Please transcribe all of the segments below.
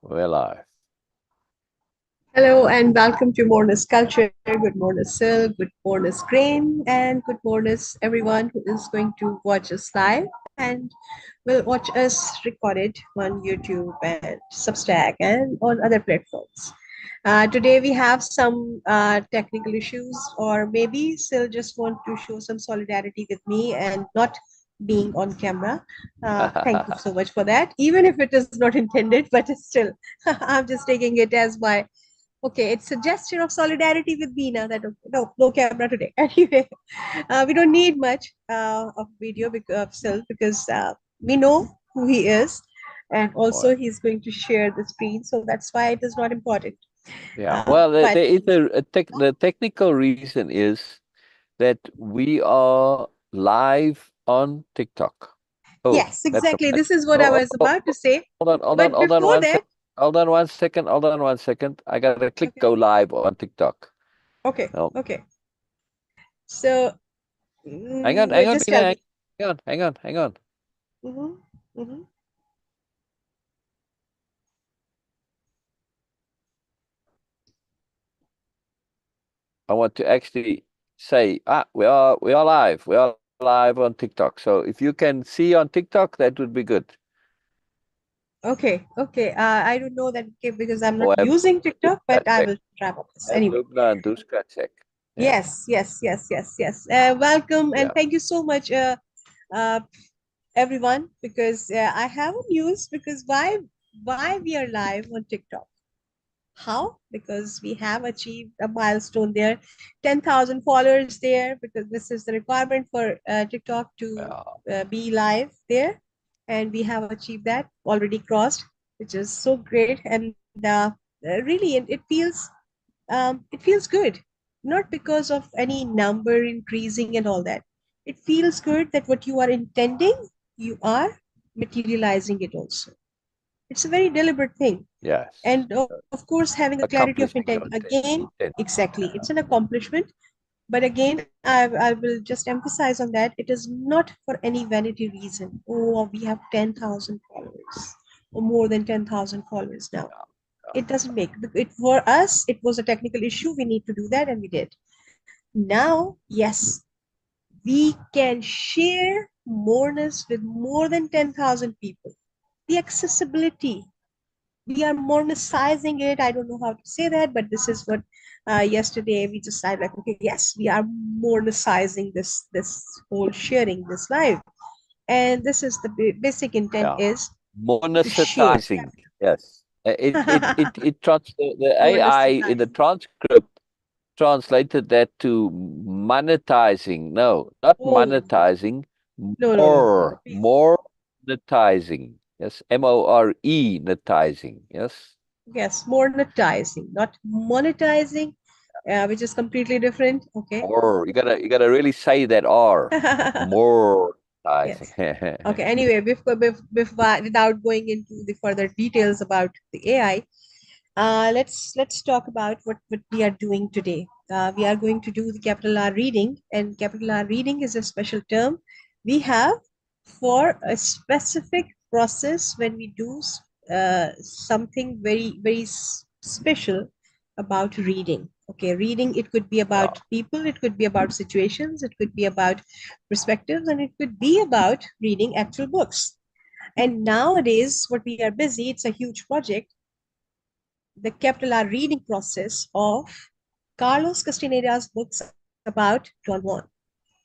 We're live. Hello and welcome to Morning's Culture. Good morning, Sil. Good morning, Grain. And good morning, everyone who is going to watch us live and will watch us recorded on YouTube and Substack and on other platforms. Today we have some technical issues, or maybe Sil just want to show some solidarity with me and not being on camera. Thank you so much for that. Even if it is not intended, but still, I'm just taking it as my okay, it's a gesture of solidarity with Beena that okay, no camera today. Anyway, we don't need much of video of self because we know who he is, and Well, also he's going to share the screen, so that's why it is not important. yeah. Well, But there is the technical reason is that we are live on TikTok. Oh, yes, that's a exactly. bad. This is what I Oh, was about to say. But hold on before one that, second. Hold on one second. Hold on one second. I gotta click okay, go live on TikTok. okay, No, okay. So hang on, just tell me. hang on. Mm-hmm, mm-hmm. I want to actually say, we are live. We are live on TikTok. So if you can see on TikTok, that would be good. Okay, okay. I don't know that okay, because I'm Or not using TikTok, but I check. will try about this And anyway. Lubna and Duska check. Yeah, Yes, yes, yes, yes, yes. Welcome and yeah. thank you so much, uh, everyone, because I have a news because why we are live on TikTok? How? Because we have achieved a milestone there, 10,000 followers there, because this is the requirement for TikTok to Yeah. be live there, and we have achieved that already crossed, which is so great, and really it feels good, not because of any number increasing and all that. It feels good that what you are intending, you are materializing it also. It's a very deliberate thing. Yes. And of course, having a clarity of Accomplishing intent your again, intent. exactly, Yeah. it's an accomplishment. But again, I will just emphasize on that. It is not for any vanity reason. Oh, we have 10,000 followers or more than 10,000 followers now. Yeah. It doesn't make it for us. It was a technical issue. We need to do that, and we did. Now, yes, we can share moreness with more than 10,000 people. The accessibility, we are monericizing it. I don't know how to say that, but this is what yesterday we decided like, okay, yes, we are monericizing this whole sharing this live. And this is the basic intent Yeah. is to share. Monetizing. Yes. It the AI in the Monericizing. transcript translated that to monetizing. No, not Oh, monetizing. no, no, no, no, please. More monetizing. Yes. MORE netizing. Yes. Yes, monetizing, not monetizing, which is completely different. Okay. More. You gotta really say that R. More Yes. monetizing. Okay. Anyway, without going into the further details about the AI, let's talk about what we are doing today. We are going to do the capital R reading, and capital R reading is a special term we have for a specific process when we do something very special about reading. Okay, reading, it could be Yeah. about people, it could be about situations, it could be about perspectives, and it could be about reading actual books. And nowadays, what we are busy, it's a huge project, the capital R reading process of Carlos Castaneda's books about Don Juan.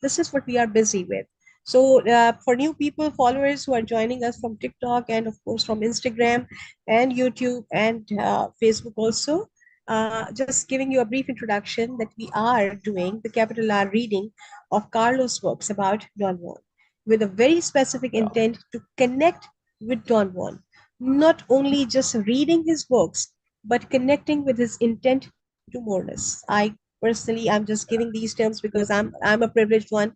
This is what we are busy with. So, for new people, followers who are joining us from TikTok and, of course, from Instagram and YouTube and Facebook also, just giving you a brief introduction that we are doing the capital R reading of Carlos' books about Don Juan with a very specific Yeah. intent to connect with Don Juan. Not only just reading his books, but connecting with his intent to moreness. I personally, I'm just giving these terms because I'm a privileged one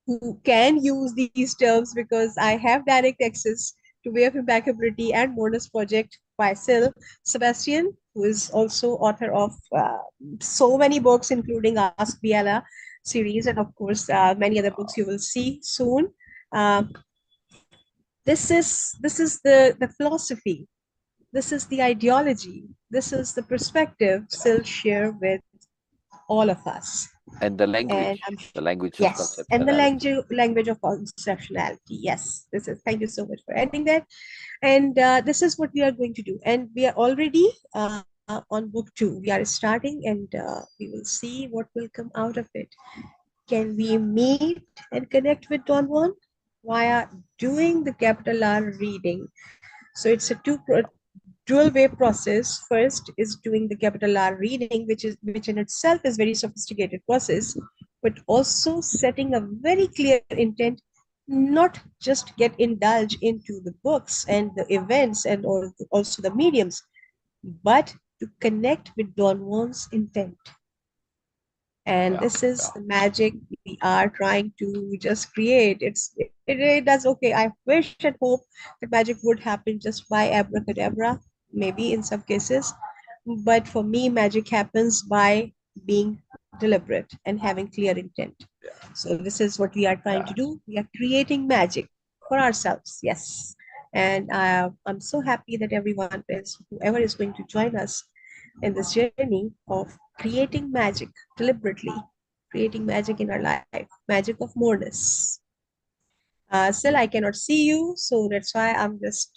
who can use these terms because I have direct access to Way of Impeccability and Mourners Project by Sil Sebastian, who is also author of so many books, including Ask Biala series, and of course many other books you will see soon. Uh, this is the philosophy. This is the ideology. This is the perspective Yeah. still share with all of us. And the And language, I'm the language of yes, and the conceptuality. language of conceptuality. Yes, this is. Thank you so much for adding that. And this is what we are going to do. And we are already on book 2. We are starting, and we will see what will come out of it. Can we meet and connect with Don Juan via doing the capital R reading? So it's a dual way process. First is doing the capital R reading, which in itself is very sophisticated process, but also setting a very clear intent, not just get indulge into the books and the events and also the mediums, but to connect with Don Juan's intent. And Yeah, this is yeah, the magic we are trying to just create. It does okay. I wish and hope that magic would happen just by abracadabra, maybe in some cases, but for me magic happens by being deliberate and having clear intent. yeah, So this is what we are trying to yes. do. We are creating magic for ourselves, yes. And I'm so happy that everyone is, whoever is going to join us in this journey of creating magic deliberately, creating magic in our life, magic of moreness. Still, I cannot see you, so that's why I'm just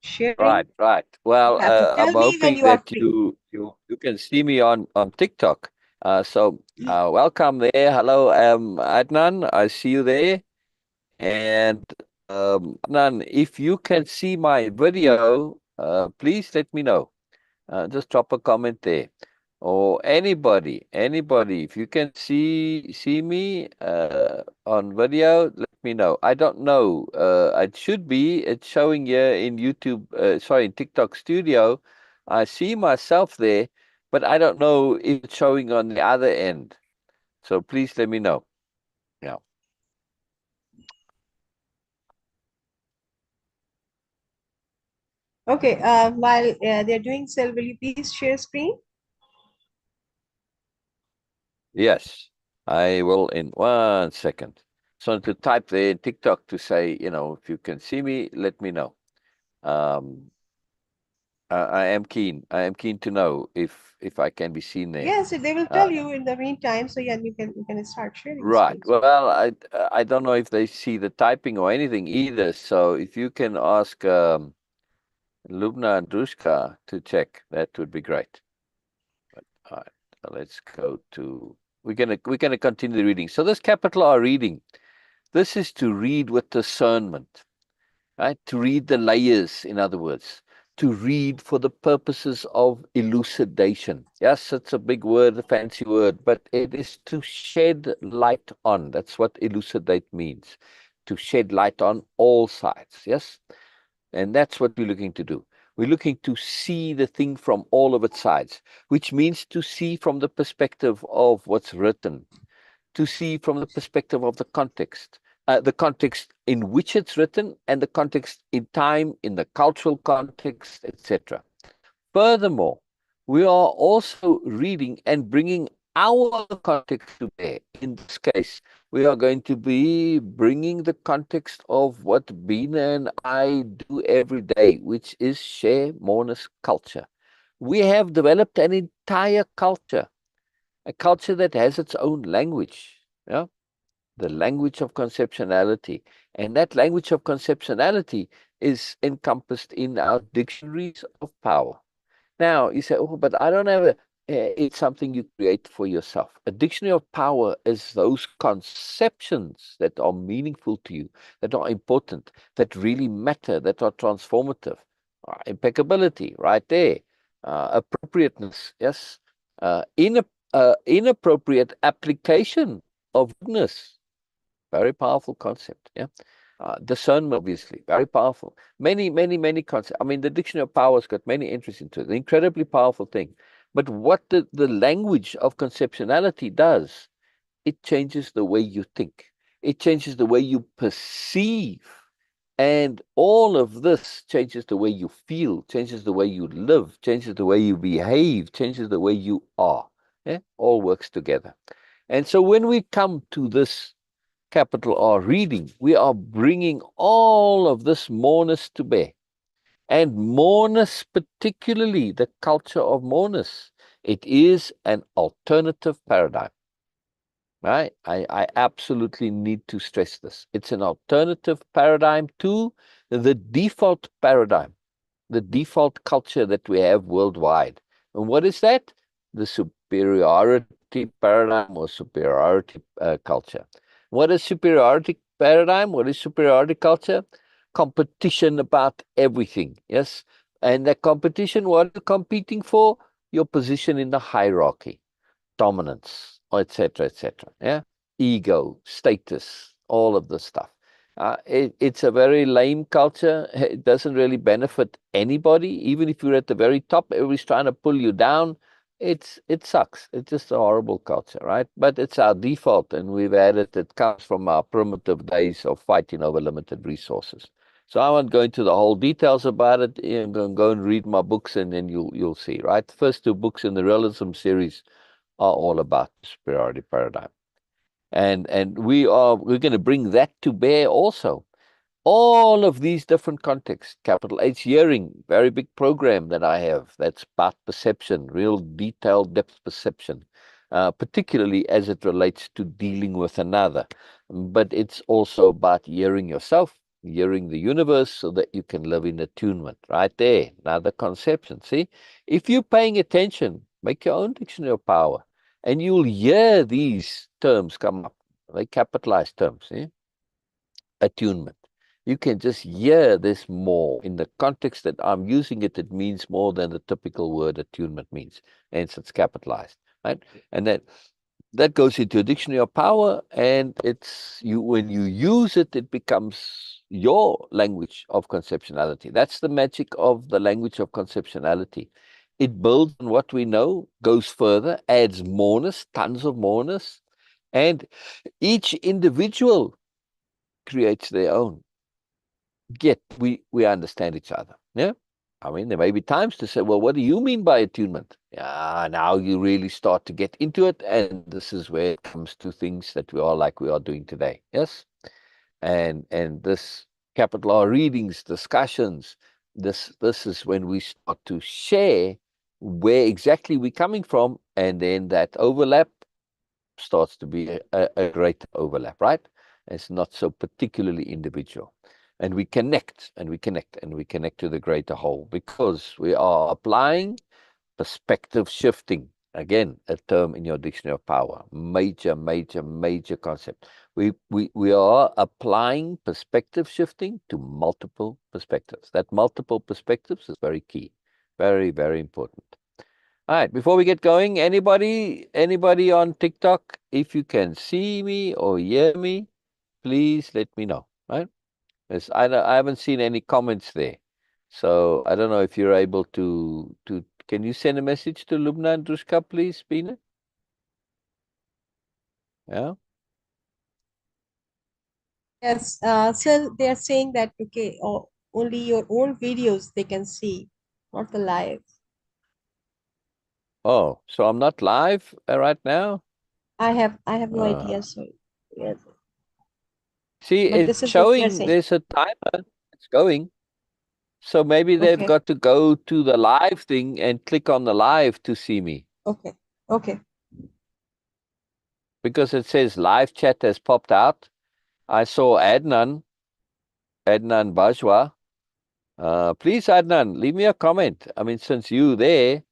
sharing. Right, right. You Well, have to tell I'm me when hoping you are that free. you can see me on TikTok. Welcome there. Hello, Adnan. I see you there. And Adnan, if you can see my video, please let me know. Just drop a comment there. Or anybody, if you can see me on video, let me know. I don't know. It should be. It's showing here in YouTube. Sorry, in TikTok Studio. I see myself there, but I don't know if it's showing on the other end. So please let me know. Yeah. Okay, while they're doing so, will you please share screen? Yes, I will in 1 second. So to type there in TikTok to say, if you can see me, let me know. Um, I am keen. I am keen to know if I can be seen there. Yes, they will Uh, tell you in the meantime. So yeah, you can start sharing the right. screen. Well, I don't know if they see the typing or anything either. So if you can ask Lubna and Drushka to check, that would be great. But all right, so let's go to. We're gonna continue the reading. So this capital R reading. This is to read with discernment. Right? To read the layers, in other words, to read for the purposes of elucidation. Yes, it's a big word, a fancy word, but it is to shed light on. That's what elucidate means, to shed light on all sides. Yes, and that's what we're looking to do. We're looking to see the thing from all of its sides, which means to see from the perspective of what's written, to see from the perspective of the context in which it's written, and the context in time, in the cultural context, etc. Furthermore, we are also reading and bringing our context to bear. In this case, we are going to be bringing the context of what Bina and I do every day, which is share mourners culture. We have developed an entire culture, a culture that has its own language. Yeah, the language of conceptuality. And that language of conceptuality is encompassed in our dictionaries of power. Now, you say, oh, but I don't have it's something you create for yourself. A dictionary of power is those conceptions that are meaningful to you, that are important, that really matter, that are transformative. Impeccability, right there. Appropriateness, yes. Inappropriate application of goodness, very powerful concept. Yeah. Discernment, obviously, very powerful. Many concepts. I mean, the dictionary of power has got many entries into it. An incredibly powerful thing. But what the language of conceptuality does, it changes the way you think. It changes the way you perceive. And all of this changes the way you feel, changes the way you live, changes the way you behave, changes the way you are. Yeah? All works together. And so when we come to this capital R reading, we are bringing all of this moreness to bear. And mourners, particularly the culture of mourners, it is an alternative paradigm. Right? I absolutely need to stress this. It's an alternative paradigm to the default paradigm, the default culture that we have worldwide. And what is that? The superiority paradigm or superiority culture. What is superiority paradigm? What is superiority culture? Competition about everything. Yes. And the competition, what are you competing for? Your position in the hierarchy, dominance, etc., etc. Yeah, ego, status, all of this stuff. It's a very lame culture. It doesn't really benefit anybody. Even if you're at the very top, everybody's trying to pull you down. It sucks. It's just a horrible culture, right? But it's our default, and we've had it. It comes from our primitive days of fighting over limited resources. So I won't go into the whole details about it. I'm going to go and read my books, and then you'll see, right? The first two books in the realism series are all about superiority paradigm. And we're going to bring that to bear also. All of these different contexts, capital H hearing, very big program that I have that's about perception, real detailed depth perception, particularly as it relates to dealing with another. But it's also about hearing yourself, hearing the universe so that you can live in attunement. Right there, another conception. See, if you're paying attention, make your own dictionary of power, and you'll hear these terms come up. They capitalized terms, see? Attunement. You can just hear this more. In the context that I'm using it, it means more than the typical word attunement means. Hence, it's capitalized, right? And that goes into a dictionary of power, and it's you when you use it, it becomes your language of conceptuality. That's the magic of the language of conceptuality. It builds on what we know, goes further, adds moreness, tons of moreness, and each individual creates their own. Yet we understand each other. Yeah. I mean, there may be times to say, well, what do you mean by attunement? Yeah, now you really start to get into it, and this is where it comes to things that we are like we are doing today. Yes. And this capital R readings, discussions, this is when we start to share where exactly we're coming from, and then that overlap starts to be a great overlap, right? It's not so particularly individual. And we connect and we connect and we connect to the greater whole because we are applying perspective shifting. Again, a term in your dictionary of power. Major, major, major concept. We are applying perspective shifting to multiple perspectives. That multiple perspectives is very key. Very, very important. All right, before we get going, anybody on TikTok, if you can see me or hear me, please let me know, right? I haven't seen any comments there. So I don't know if you're able to can you send a message to Lubna and Drushka, please, Bina? Yeah. Yes, so they are saying that okay, only your own videos they can see, not the live. Oh, so I'm not live right now? I have no Uh, idea, so yes, See, but it's this is what they are showing saying. there's a timer. It's going. So maybe they've Okay, got to go to the live thing and click on the live to see me okay, okay. because it says live chat has popped out. I saw Adnan Bajwa. Please, Adnan, leave me a comment. I mean, since you there,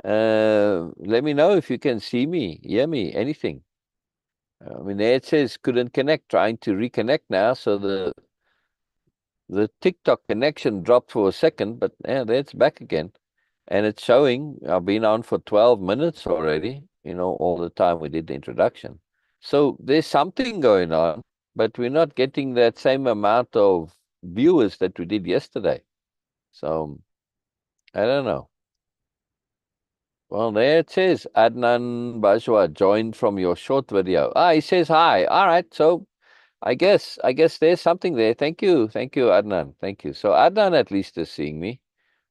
let me know if you can see me, hear me, anything. I mean, there it says couldn't connect, trying to reconnect now. So the TikTok connection dropped for a second, but yeah, there it's back again. And it's showing I've been on for 12 minutes already, all the time we did the introduction. So there's something going on, but we're not getting that same amount of viewers that we did yesterday. So I don't know. Well, there it says Adnan Bajwa joined from your short video. He says hi. All right. So I guess there's something there. Thank you. Thank you, Adnan. Thank you. So Adnan at least is seeing me.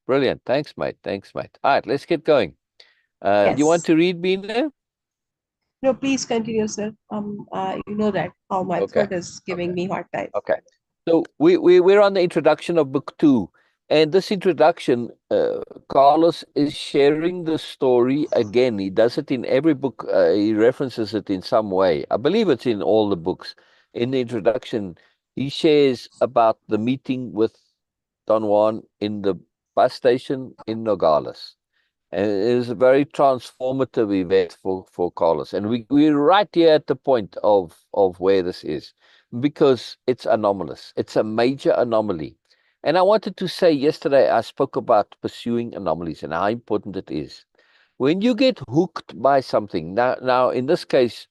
Brilliant. Thanks, mate. Thanks, mate. All right, let's get going. You want Yes. to read, Bina? No, please continue, sir. You know that how my Okay. throat is Okay. giving me hard time. Okay. So we're on the introduction of book 2. And this introduction, Carlos is sharing the story again. He does it in every book. He references it in some way. I believe it's in all the books. In the introduction, he shares about the meeting with Don Juan in the bus station in Nogales. And it is a very transformative event for Carlos. And we're right here at the point of where this is, because it's anomalous. It's a major anomaly. And I wanted to say yesterday, I spoke about pursuing anomalies and how important it is. When you get hooked by something, now in this case,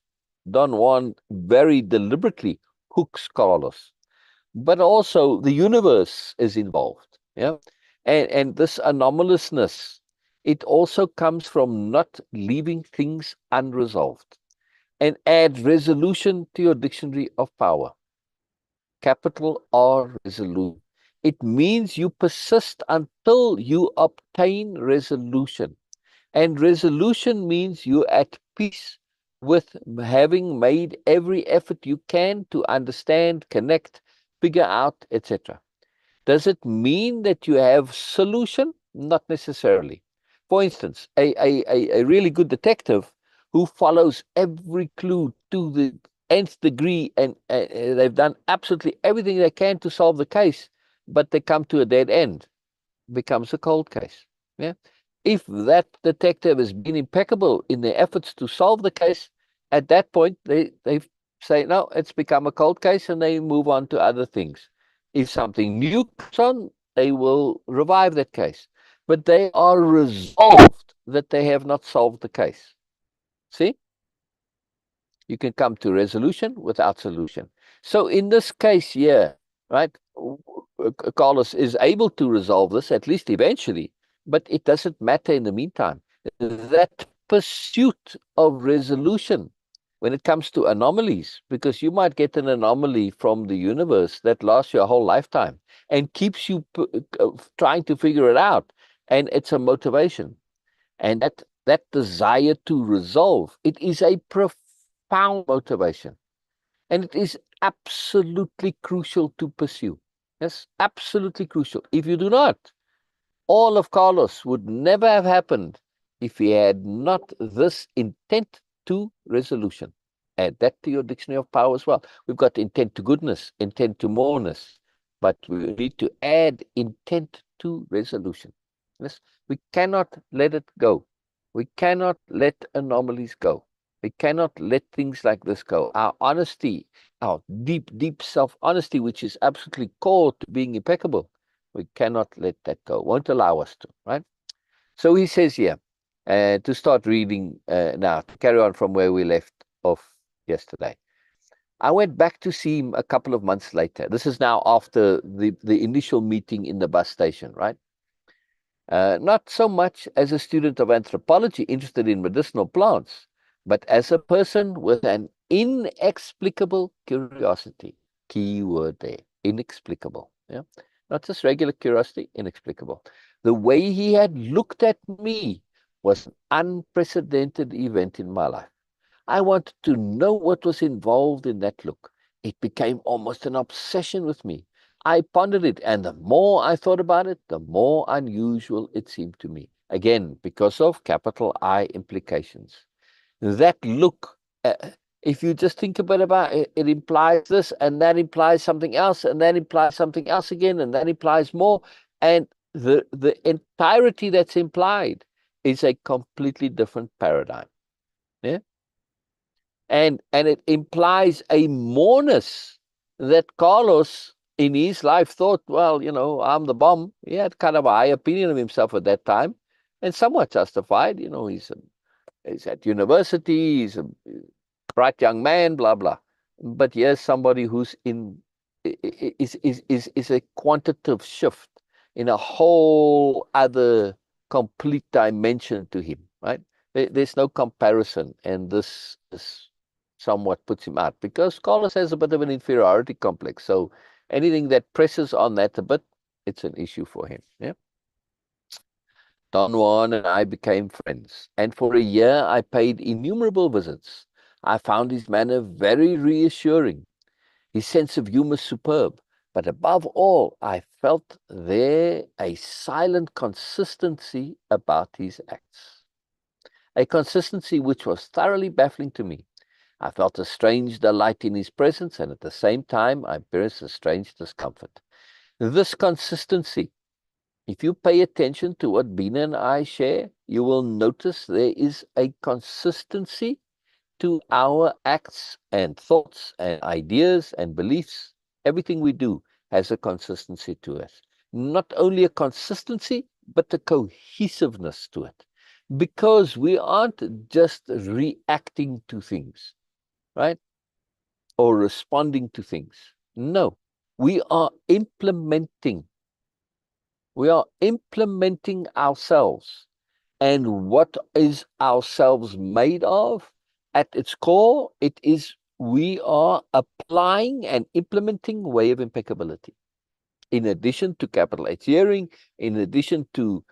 Don Juan very deliberately hooks Carlos, but also the universe is involved. Yeah. And this anomalousness, it also comes from not leaving things unresolved. And add resolution to your dictionary of power. Capital R, resolution. It means you persist until you obtain resolution. And resolution means you're at peace with having made every effort you can to understand, connect, figure out, etc. Does it mean that you have solution? Not necessarily. For instance, a really good detective who follows every clue to the nth degree, and they've done absolutely everything they can to solve the case, but they come to a dead end, becomes a cold case. Yeah. If that detective has been impeccable in their efforts to solve the case, at that point they say no, it's become a cold case, and they move on to other things. If something new comes on, they will revive that case, but they are resolved that they have not solved the case. See, you can come to resolution without solution. So in this case here, right, Carlos is able to resolve this, at least eventually, but it doesn't matter in the meantime. That pursuit of resolution when it comes to anomalies, because you might get an anomaly from the universe that lasts your whole lifetime and keeps you trying to figure it out. And it's a motivation. And that desire to resolve, it is a profound motivation. And it is absolutely crucial to pursue. Yes, absolutely crucial. If you do not, all of Carlos would never have happened if he had not this intent to resolution. Add that to your dictionary of power as well. We've got intent to goodness, intent to moreness, but we need to add intent to resolution. Yes, we cannot let it go. We cannot let anomalies go. We cannot let things like this go. Our honesty, our deep, deep self-honesty, which is absolutely core to being impeccable, we cannot let that go. Won't allow us to, right? So he says here, to start reading now, to carry on from where we left off yesterday. I went back to see him a couple of months later. This is now after the initial meeting in the bus station, right? Not so much as a student of anthropology interested in medicinal plants, but as a person with an inexplicable curiosity. Key word there, inexplicable. Yeah, not just regular curiosity, inexplicable. The way he had looked at me was an unprecedented event in my life. I wanted to know what was involved in that look. It became almost an obsession with me. I pondered it, and the more I thought about it, the more unusual it seemed to me. Again, because of capital I implications. That look, if you just think a bit about it, it implies this, and that implies something else, and that implies something else again, and that implies more. And the entirety that's implied is a completely different paradigm. Yeah. And it implies a moreness that Carlos in his life thought, well, I'm the bomb. He had kind of a high opinion of himself at that time, and somewhat justified. He's at university, he's a bright young man, blah blah. But here's somebody who's is a quantitative shift in a whole other complete dimension to him, right? There's no comparison, and this somewhat puts him out because Carlos has a bit of an inferiority complex. So anything that presses on that a bit, it's an issue for him. Yeah. Don Juan and I became friends, and for a year I paid innumerable visits. I found his manner very reassuring, his sense of humor superb, But above all, I felt there a silent consistency about his acts, a consistency which was thoroughly baffling to me. I felt a strange delight in his presence, and at the same time, I experienced a strange discomfort. This consistency, if you pay attention to what Bina and I share, you will notice there is a consistency to our acts and thoughts and ideas and beliefs. Everything we do has a consistency to it. Not only a consistency, but a cohesiveness to it. Because we aren't just reacting to things, right? Or responding to things. No, we are implementing. We are implementing ourselves. And what is ourselves made of? At its core, it is we are applying and implementing way of impeccability. In addition to capital H hearing, in addition to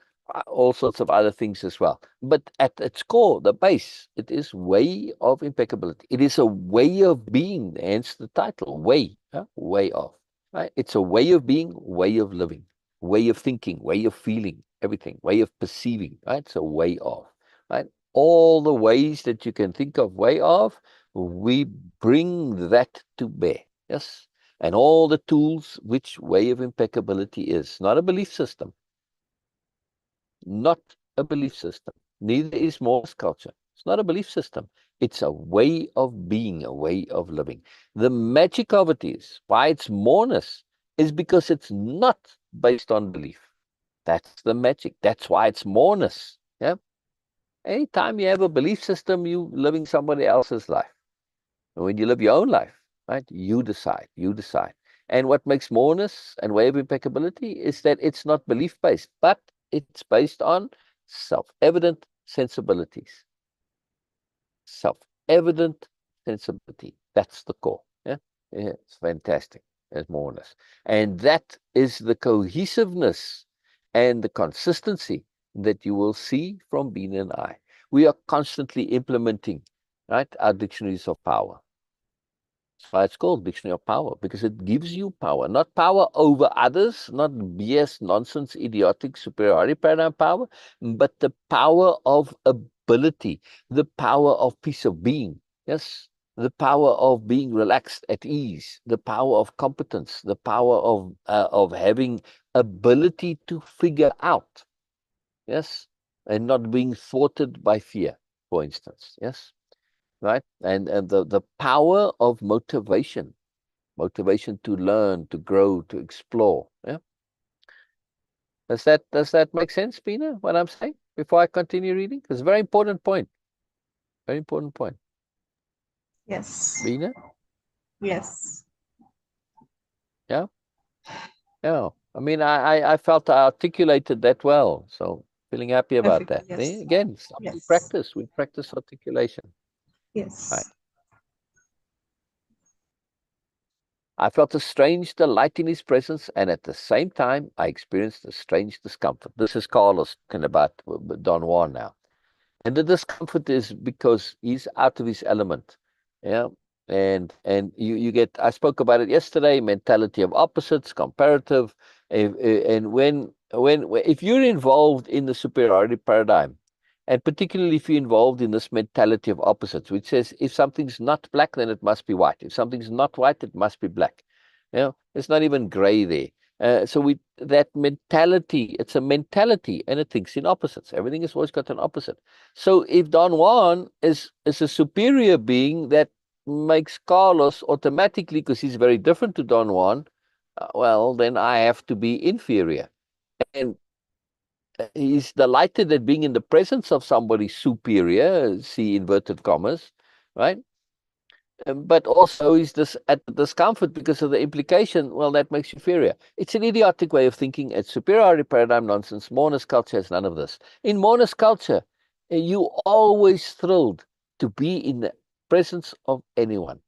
all sorts of other things as well. But at its core, the base, it is way of impeccability. It is a way of being, hence the title, way, way of. Right? It's a way of being, way of living, way of thinking, way of feeling, everything, way of perceiving, right? It's a way of, right? All the ways that you can think of way of, we bring that to bear, yes? And all the tools which way of impeccability is. Not a belief system. Not a belief system. Neither is Morse culture. It's not a belief system. It's a way of being, a way of living. The magic of it is, why it's moreness, is because it's not based on belief. That's the magic. That's why it's moreness. Yeah. Anytime you have a belief system, you living somebody else's life. And when you live your own life, right, you decide, you decide. And what makes moreness and way of impeccability is that it's not belief-based, but it's based on self-evident sensibilities. Self-evident sensibility. That's the core. Yeah, yeah, it's fantastic. It's moreness. And that is the cohesiveness and the consistency that you will see from Bina and I. We are constantly implementing, right, our dictionaries of power. That's why it's called Dictionary of Power, because it gives you power, not power over others, not BS, nonsense, idiotic superiority paradigm power, but the power of ability, the power of peace of being, yes, the power of being relaxed at ease, the power of competence, the power of having ability to figure out, yes, and not being thwarted by fear, for instance, yes. Right, and the power of motivation to learn, to grow, to explore. Yeah, does that make sense, Bina, what I'm saying before I continue reading? It's a very important point. Very important point. Yes. Bina. Yes. Yeah, yeah. I mean, I felt I articulated that well, so feeling happy about Perfectly. that. Yes. Again, we Yes. practice. We practice articulation. Right. Yes. I felt a strange delight in his presence, and at the same time, I experienced a strange discomfort. This is Carlos talking about Don Juan now. And the discomfort is because he's out of his element. Yeah. And you get, I spoke about it yesterday, mentality of opposites, comparative. And if you're involved in the superiority paradigm, and particularly if you're involved in this mentality of opposites, which says if something's not black, then it must be white. If something's not white, it must be black. You know, it's not even gray there. So that mentality, it's a mentality, and it thinks in opposites. Everything has always got an opposite. So if Don Juan is a superior being, that makes Carlos automatically, because he's very different to Don Juan, well, then I have to be inferior. And he's delighted at being in the presence of somebody superior, see inverted commas, right? But also he's at the discomfort because of the implication, well, that makes you inferior. It's an idiotic way of thinking. It's superiority paradigm nonsense. Mourners culture has none of this. In mourners culture, you always thrilled to be in the presence of anyone.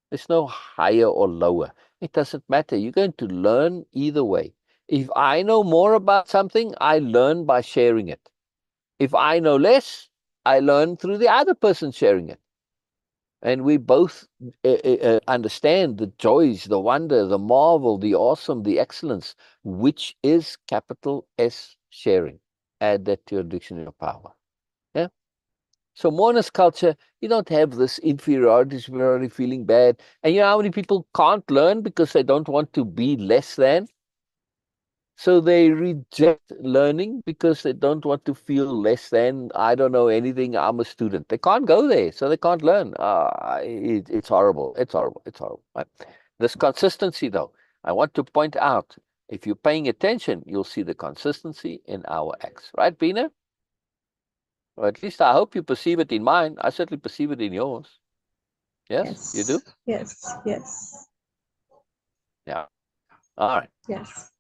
There's no higher or lower. It doesn't matter. You're going to learn either way. If I know more about something, I learn by sharing it. If I know less, I learn through the other person sharing it. And we both understand the joys, the wonder, the marvel, the awesome, the excellence, which is capital S sharing. Add that to your dictionary of power. Yeah. So mourner's culture, you don't have this inferiority, superiority feeling bad. And you know how many people can't learn because they don't want to be less than? So they reject learning because they don't want to feel less than. I don't know anything. I'm a student. They can't go there, so they can't learn. It's horrible. It's horrible. It's horrible. Right? This consistency, though, I want to point out. If you're paying attention, you'll see the consistency in our acts. Right, Bina? Or at least I hope you perceive it in mine. I certainly perceive it in yours. Yes, you do? Yes. Yes. Yes. Yeah. All right. Yes.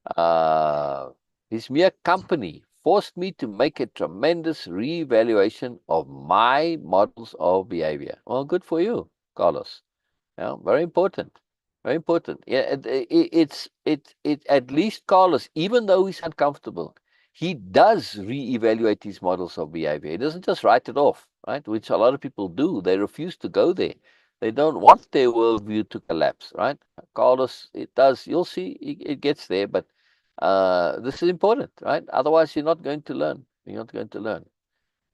His mere company forced me to make a tremendous reevaluation of my models of behavior. Well, good for you, Carlos. Yeah, very important. Very important. Yeah, it at least Carlos, even though he's uncomfortable, he does reevaluate his models of behavior. He doesn't just write it off, right? Which a lot of people do. They refuse to go there. They don't want their worldview to collapse, right? Carlos, it does. You'll see it gets there, but this is important, right? Otherwise, you're not going to learn. You're not going to learn.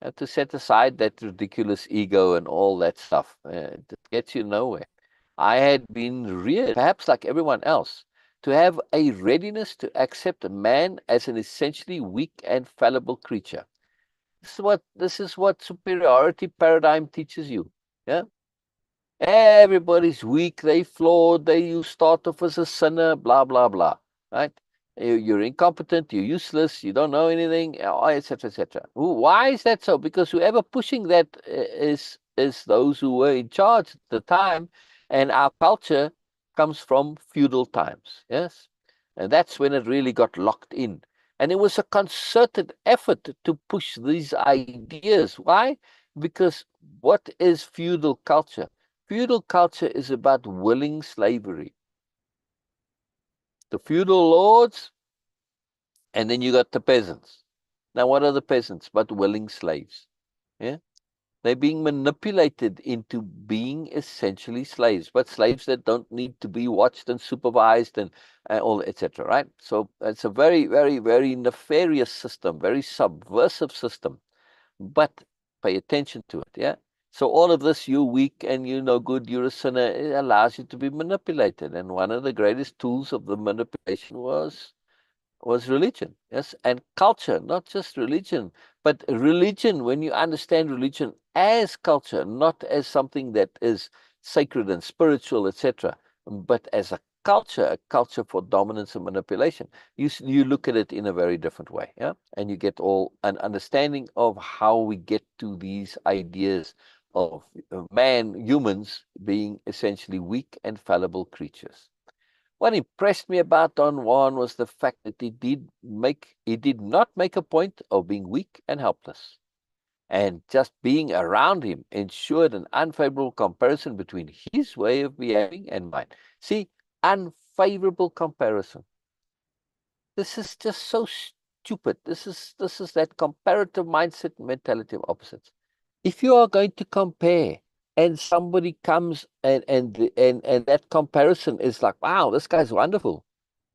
You have to set aside that ridiculous ego and all that stuff. It gets you nowhere. I had been reared, perhaps like everyone else, to have a readiness to accept a man as an essentially weak and fallible creature. This is what superiority paradigm teaches you. Yeah. Everybody's weak, they flawed, you start off as a sinner, blah, blah, blah. Right? You're incompetent, you're useless, you don't know anything, etc., etc. Why is that so? Because whoever pushing that is those who were in charge at the time, and our culture comes from feudal times. Yes. And that's when it really got locked in. And it was a concerted effort to push these ideas. Why? Because what is feudal culture? Feudal culture is about willing slavery. The feudal lords, and then you got the peasants. Now, what are the peasants but willing slaves? Yeah, they're being manipulated into being essentially slaves, but slaves that don't need to be watched and supervised and all, etc. Right? So it's a very, very, very nefarious system, very subversive system. But pay attention to it. Yeah. So all of this, you're weak and you're no good, you're a sinner, it allows you to be manipulated. And one of the greatest tools of the manipulation was religion, yes, and culture, not just religion, but religion, when you understand religion as culture, not as something that is sacred and spiritual, etc., but as a culture for dominance and manipulation. You look at it in a very different way, yeah, and you get all an understanding of how we get to these ideas of humans being essentially weak and fallible creatures. What impressed me about Don Juan was the fact that he did not make a point of being weak and helpless. And just being around him ensured an unfavorable comparison between his way of behaving and mine. See, unfavorable comparison. This is just so stupid. This is that comparative mindset mentality of opposites. If you are going to compare and somebody comes and that comparison is like, wow, this guy's wonderful.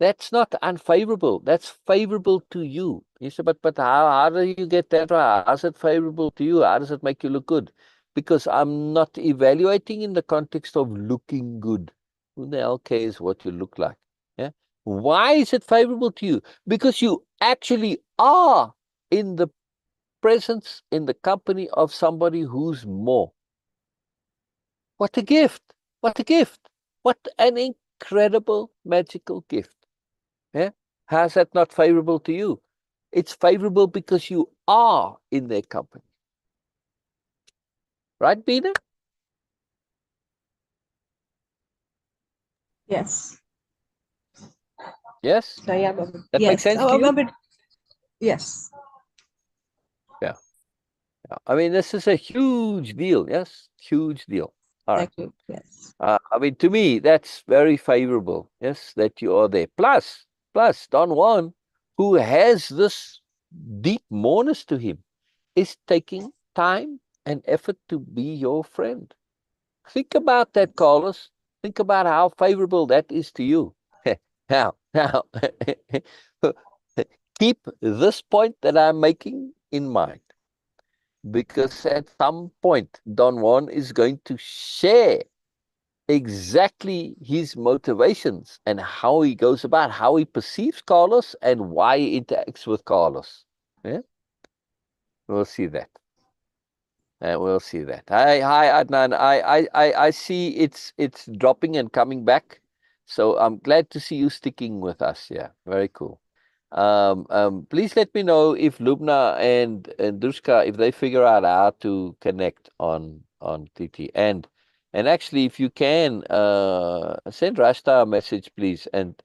That's not unfavorable. That's favorable to you. You say, but how do you get that right? How's it favorable to you? How does it make you look good? Because I'm not evaluating in the context of looking good. Who the hell cares what you look like? Yeah. Why is it favorable to you? Because you actually are in the presence, in the company of somebody who's more. What a gift! What a gift! What an incredible magical gift. Yeah? How's that not favorable to you? It's favorable because you are in their company. Right, Bina? Yes. Yes? So yeah, That makes yes. sense Oh, to you? yes. Yeah. Yeah. I mean, this is a huge deal. Yes? Huge deal. All right. Exactly. Yes. I mean, to me, that's very favorable. Yes, that you are there. Plus, Don Juan, who has this deep mourners to him, is taking time and effort to be your friend. Think about that, Carlos. Think about how favorable that is to you. Now, keep this point that I'm making in mind, because at some point, Don Juan is going to share exactly his motivations and how he goes about, how he perceives Carlos and why he interacts with Carlos. Yeah, we'll see that. We'll see that. Hi, Adnan. I see it's dropping and coming back. So I'm glad to see you sticking with us. Yeah, very cool. Please let me know if Lubna and Dushka, if they figure out how to connect on TT. And actually, if you can, send Rasta a message, please, and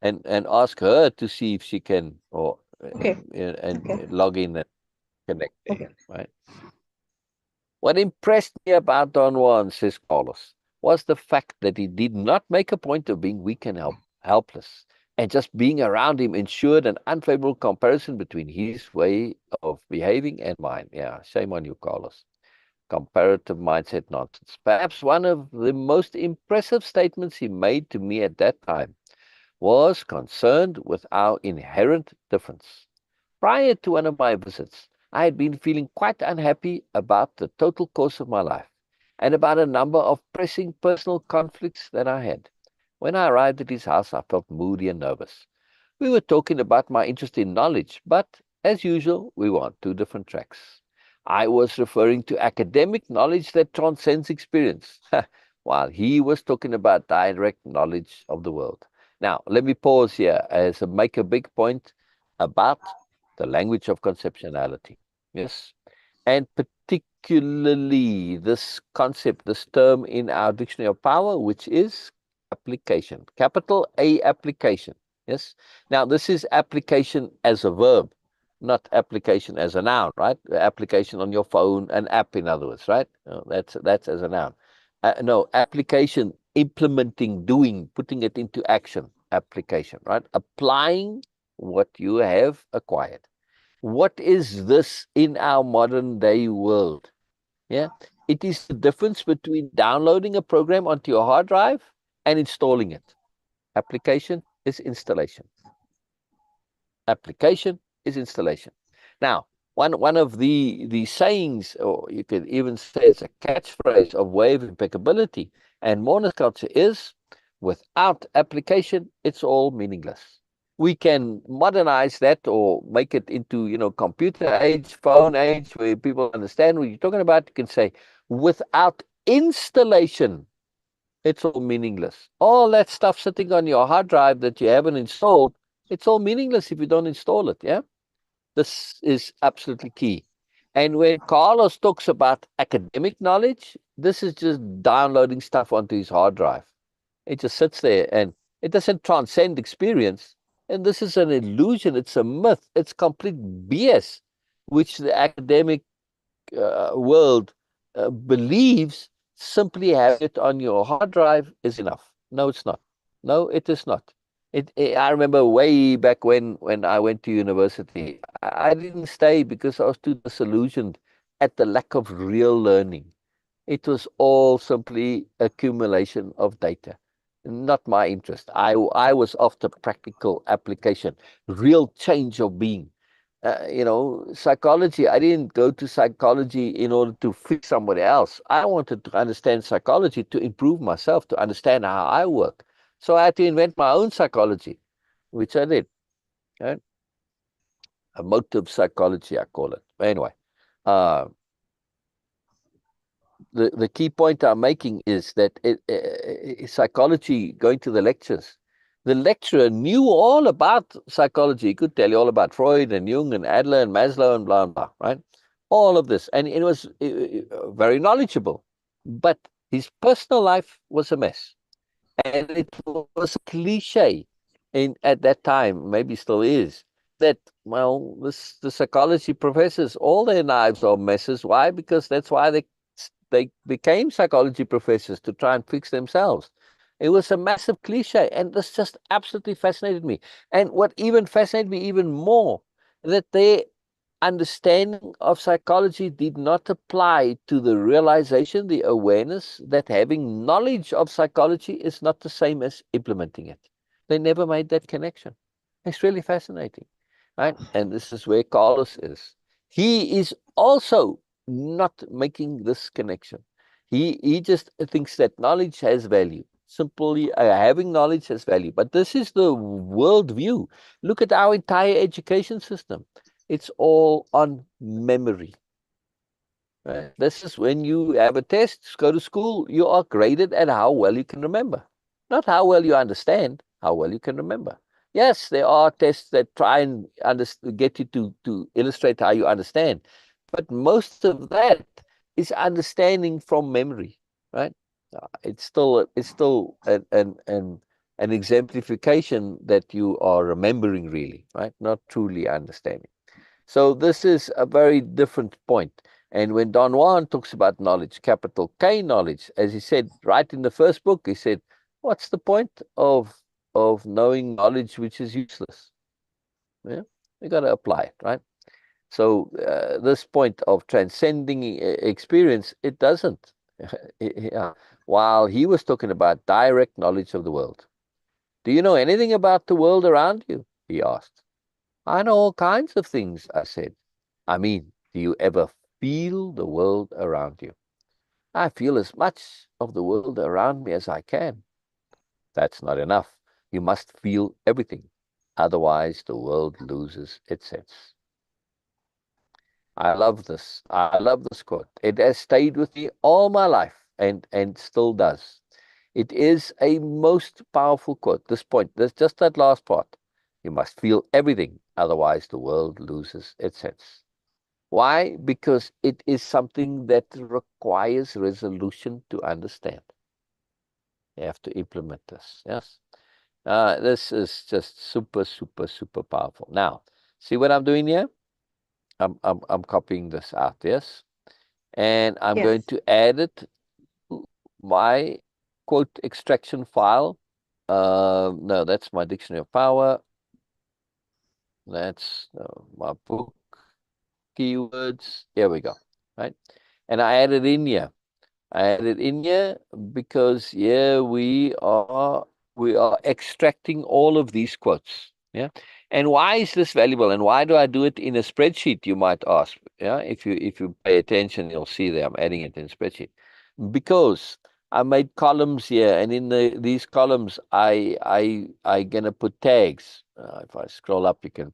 ask her to see if she can, or Okay. and Okay. log in and connect there, Okay. right? What impressed me about Don Juan, says Carlos, was the fact that he did not make a point of being weak and helpless, and just being around him ensured an unfavorable comparison between his way of behaving and mine. Yeah, shame on you, Carlos. Comparative mindset nonsense. Perhaps one of the most impressive statements he made to me at that time was concerned with our inherent difference. Prior to one of my visits, I had been feeling quite unhappy about the total course of my life and about a number of pressing personal conflicts that I had. When I arrived at his house, I felt moody and nervous. We were talking about my interest in knowledge, but as usual, we were on two different tracks. I was referring to academic knowledge that transcends experience, while he was talking about direct knowledge of the world. Now, let me pause here as I make a big point about the language of conceptuality. Yes. And particularly this concept, this term in our dictionary of power, which is application, capital A application. Yes. Now, this is application as a verb, not application as a noun, right? Application on your phone, an app, in other words, right? That's as a noun. No, application, implementing, doing, putting it into action, application, right? Applying what you have acquired. What is this in our modern day world? Yeah, it is the difference between downloading a program onto your hard drive and installing it. Application is installation. Application is installation. Now, one of the sayings, or you could even say it's a catchphrase of wave impeccability and monoculture is, without application, it's all meaningless. We can modernize that or make it into, computer age, phone age, where people understand what you're talking about. You can say, without installation, it's all meaningless. All that stuff sitting on your hard drive that you haven't installed, it's all meaningless if you don't install it. Yeah. This is absolutely key. And when Carlos talks about academic knowledge, this is just downloading stuff onto his hard drive. It just sits there and it doesn't transcend experience. And this is an illusion. It's a myth. It's complete BS, which the academic world believes simply having it on your hard drive is enough. No, it's not. No, it is not. I remember way back when I went to university, I didn't stay because I was too disillusioned at the lack of real learning. It was all simply accumulation of data, not my interest. I was after practical application, real change of being. Psychology, I didn't go to psychology in order to fix somebody else. I wanted to understand psychology to improve myself, to understand how I work. So I had to invent my own psychology, which I did. Right? Emotive psychology, I call it. Anyway, uh, the key point I'm making is that psychology, going to the lecturer knew all about psychology. He could tell you all about Freud and Jung and Adler and Maslow and blah, blah, right? All of this. And it was very knowledgeable. But his personal life was a mess. And it was cliche at that time, maybe still is, that, well, the psychology professors, all their lives are messes. Why? Because that's why they became psychology professors, to try and fix themselves. It was a massive cliche, and this just absolutely fascinated me. And what even fascinated me even more, that understanding of psychology did not apply to the realization, the awareness that having knowledge of psychology is not the same as implementing it. They never made that connection. It's really fascinating, right? And this is where Carlos is. He is also not making this connection. He just thinks that knowledge has value. Simply having knowledge has value. But this is the world view. Look at our entire education system. It's all on memory. Right? This is when you have a test, go to school, you are graded at how well you can remember. Not how well you understand, how well you can remember. Yes, there are tests that try and get you to illustrate how you understand. But most of that is understanding from memory, right? It's still an exemplification that you are remembering really, right? Not truly understanding. So this is a very different point. And when Don Juan talks about knowledge, capital K knowledge, as he said right in the first book, he said, what's the point of knowing knowledge which is useless? Yeah, you got to apply it, right? So this point of transcending experience, it doesn't. Yeah. While he was talking about direct knowledge of the world. Do you know anything about the world around you? He asked. I know all kinds of things, I said. I mean, do you ever feel the world around you? I feel as much of the world around me as I can. That's not enough. You must feel everything. Otherwise, the world loses its sense. I love this. I love this quote. It has stayed with me all my life and still does. It is a most powerful quote. This point, this just that last part. You must feel everything. Otherwise, the world loses its sense. Why? Because it is something that requires resolution to understand. You have to implement this. Yes. This is just super, super, super powerful. Now, see what I'm doing here? I'm copying this out, yes? And I'm going Yes. to add it to my quote extraction file. No, that's my dictionary of power. That's my book keywords. Here we go. Right. And I added in here. I added in here because yeah, we are extracting all of these quotes. Yeah. And why is this valuable? And why do I do it in a spreadsheet, you might ask? Yeah, if you pay attention, you'll see that I'm adding it in a spreadsheet. Because I made columns here, and in these columns I gonna put tags. If I scroll up, you can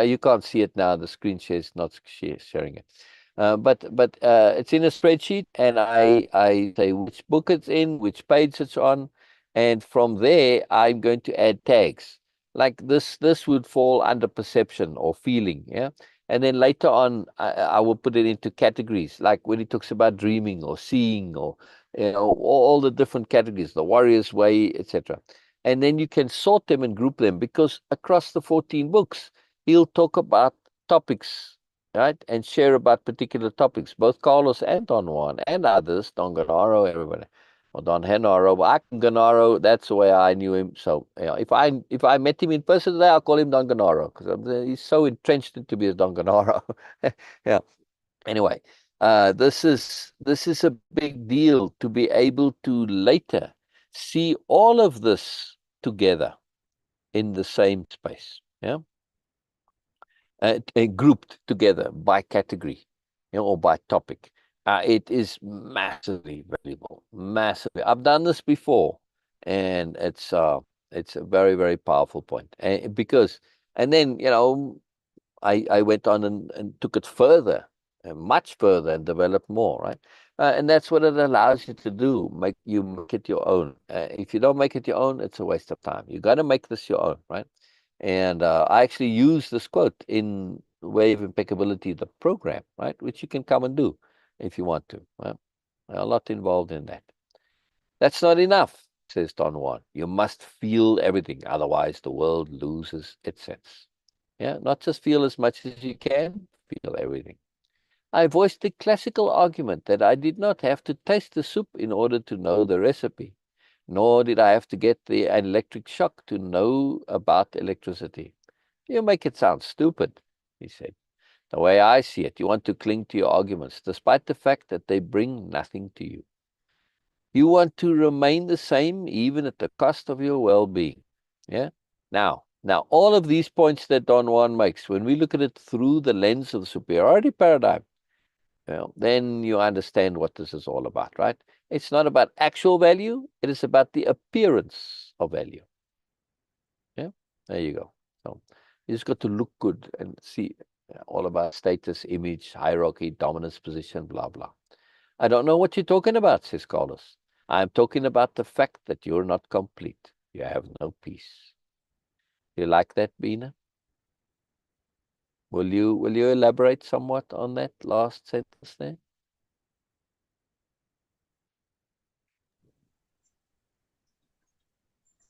you can't see it now. The screen share is not sharing it. But it's in a spreadsheet, and I say which book it's in, which page it's on, and from there I'm going to add tags. Like this would fall under perception or feeling, yeah. And then later on, I will put it into categories, like when he talks about dreaming or seeing, or all the different categories, the warrior's way, etc. And then you can sort them and group them because across the 14 books, he'll talk about topics, right? And share about particular topics, both Carlos and Don Juan and others, Don Gennaro, everybody, or Don Genaro. But Gennaro, that's the way I knew him. So if I met him in person today, I'll call him Don Gennaro because he's so entrenched into be a Don Gennaro. Yeah. Anyway, this is a big deal to be able to later see all of this together in the same space. Yeah. Grouped together by category, or by topic. It is massively valuable, massively. I've done this before, and it's a very, very powerful point. Because, and then I went on and took it further, much further, and developed more, right? And that's what it allows you to do. Make it your own. If you don't make it your own, it's a waste of time. You got to make this your own, right? And I actually use this quote in Way of Impeccability, the program, right? Which you can come and do if you want to. Well, a lot involved in that. That's not enough, says Don Juan. You must feel everything. Otherwise, the world loses its sense. Yeah, not just feel as much as you can, feel everything. I voiced the classical argument that I did not have to taste the soup in order to know the recipe, nor did I have to get the electric shock to know about electricity. You make it sound stupid, he said. The way I see it, you want to cling to your arguments, despite the fact that they bring nothing to you. You want to remain the same, even at the cost of your well-being. Yeah. Now, all of these points that Don Juan makes, when we look at it through the lens of the superiority paradigm, well, then you understand what this is all about, right? It's not about actual value. It is about the appearance of value. Yeah, there you go. So you just got to look good and see all about status, image, hierarchy, dominance, position, blah, blah. I don't know what you're talking about, says Carlos. I'm talking about the fact that you're not complete. You have no peace. You like that, Bina? Will you elaborate somewhat on that last sentence there?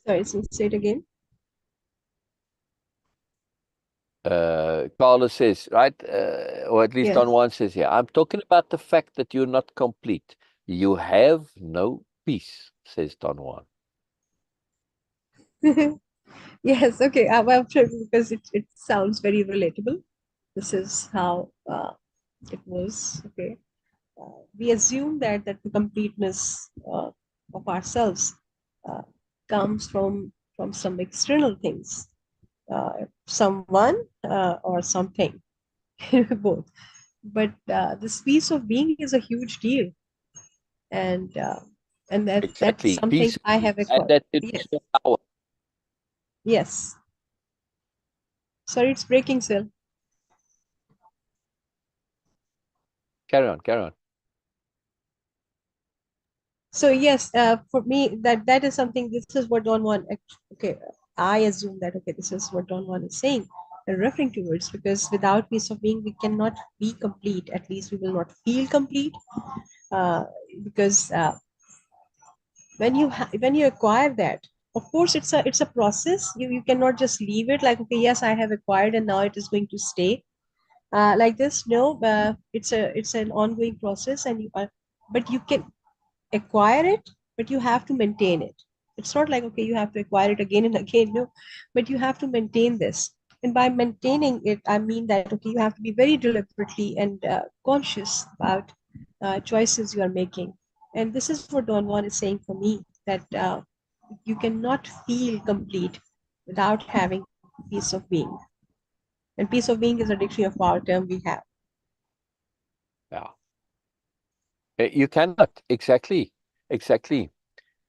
Sorry, so say it again. Carlos says, right, or at least Yes. Don Juan says here, I'm talking about the fact that you're not complete. You have no peace, says Don Juan. Yes, okay. Well, because it sounds very relatable. This is how it was. Okay. We assume that the completeness of ourselves uh, comes from some external things, someone or something, both. But this piece of being is a huge deal, and uh, and that's Exactly. something Peace I have and acquired. that Yes, emotional power. yes. Sorry, it's breaking, Sil. Carry on, carry on. So yes, for me, that is something. This is what Don Juan. Okay, I assume that okay, this is what Don Juan is saying and referring towards, because without peace of being, we cannot be complete. At least we will not feel complete. Uh, because when you acquire that, of course, it's a process. You cannot just leave it like, okay, yes, I have acquired and now it is going to stay like this. No, it's an ongoing process, and you are, but you can acquire it, but you have to maintain it. It's not like, okay, you have to acquire it again and again. No, but you have to maintain this. And by maintaining it, I mean that, okay, you have to be very deliberately and conscious about choices you are making. And this is what Don Juan is saying for me, that you cannot feel complete without having peace of being. And peace of being is a dictionary of power term we have. Yeah. You cannot. Exactly. Exactly.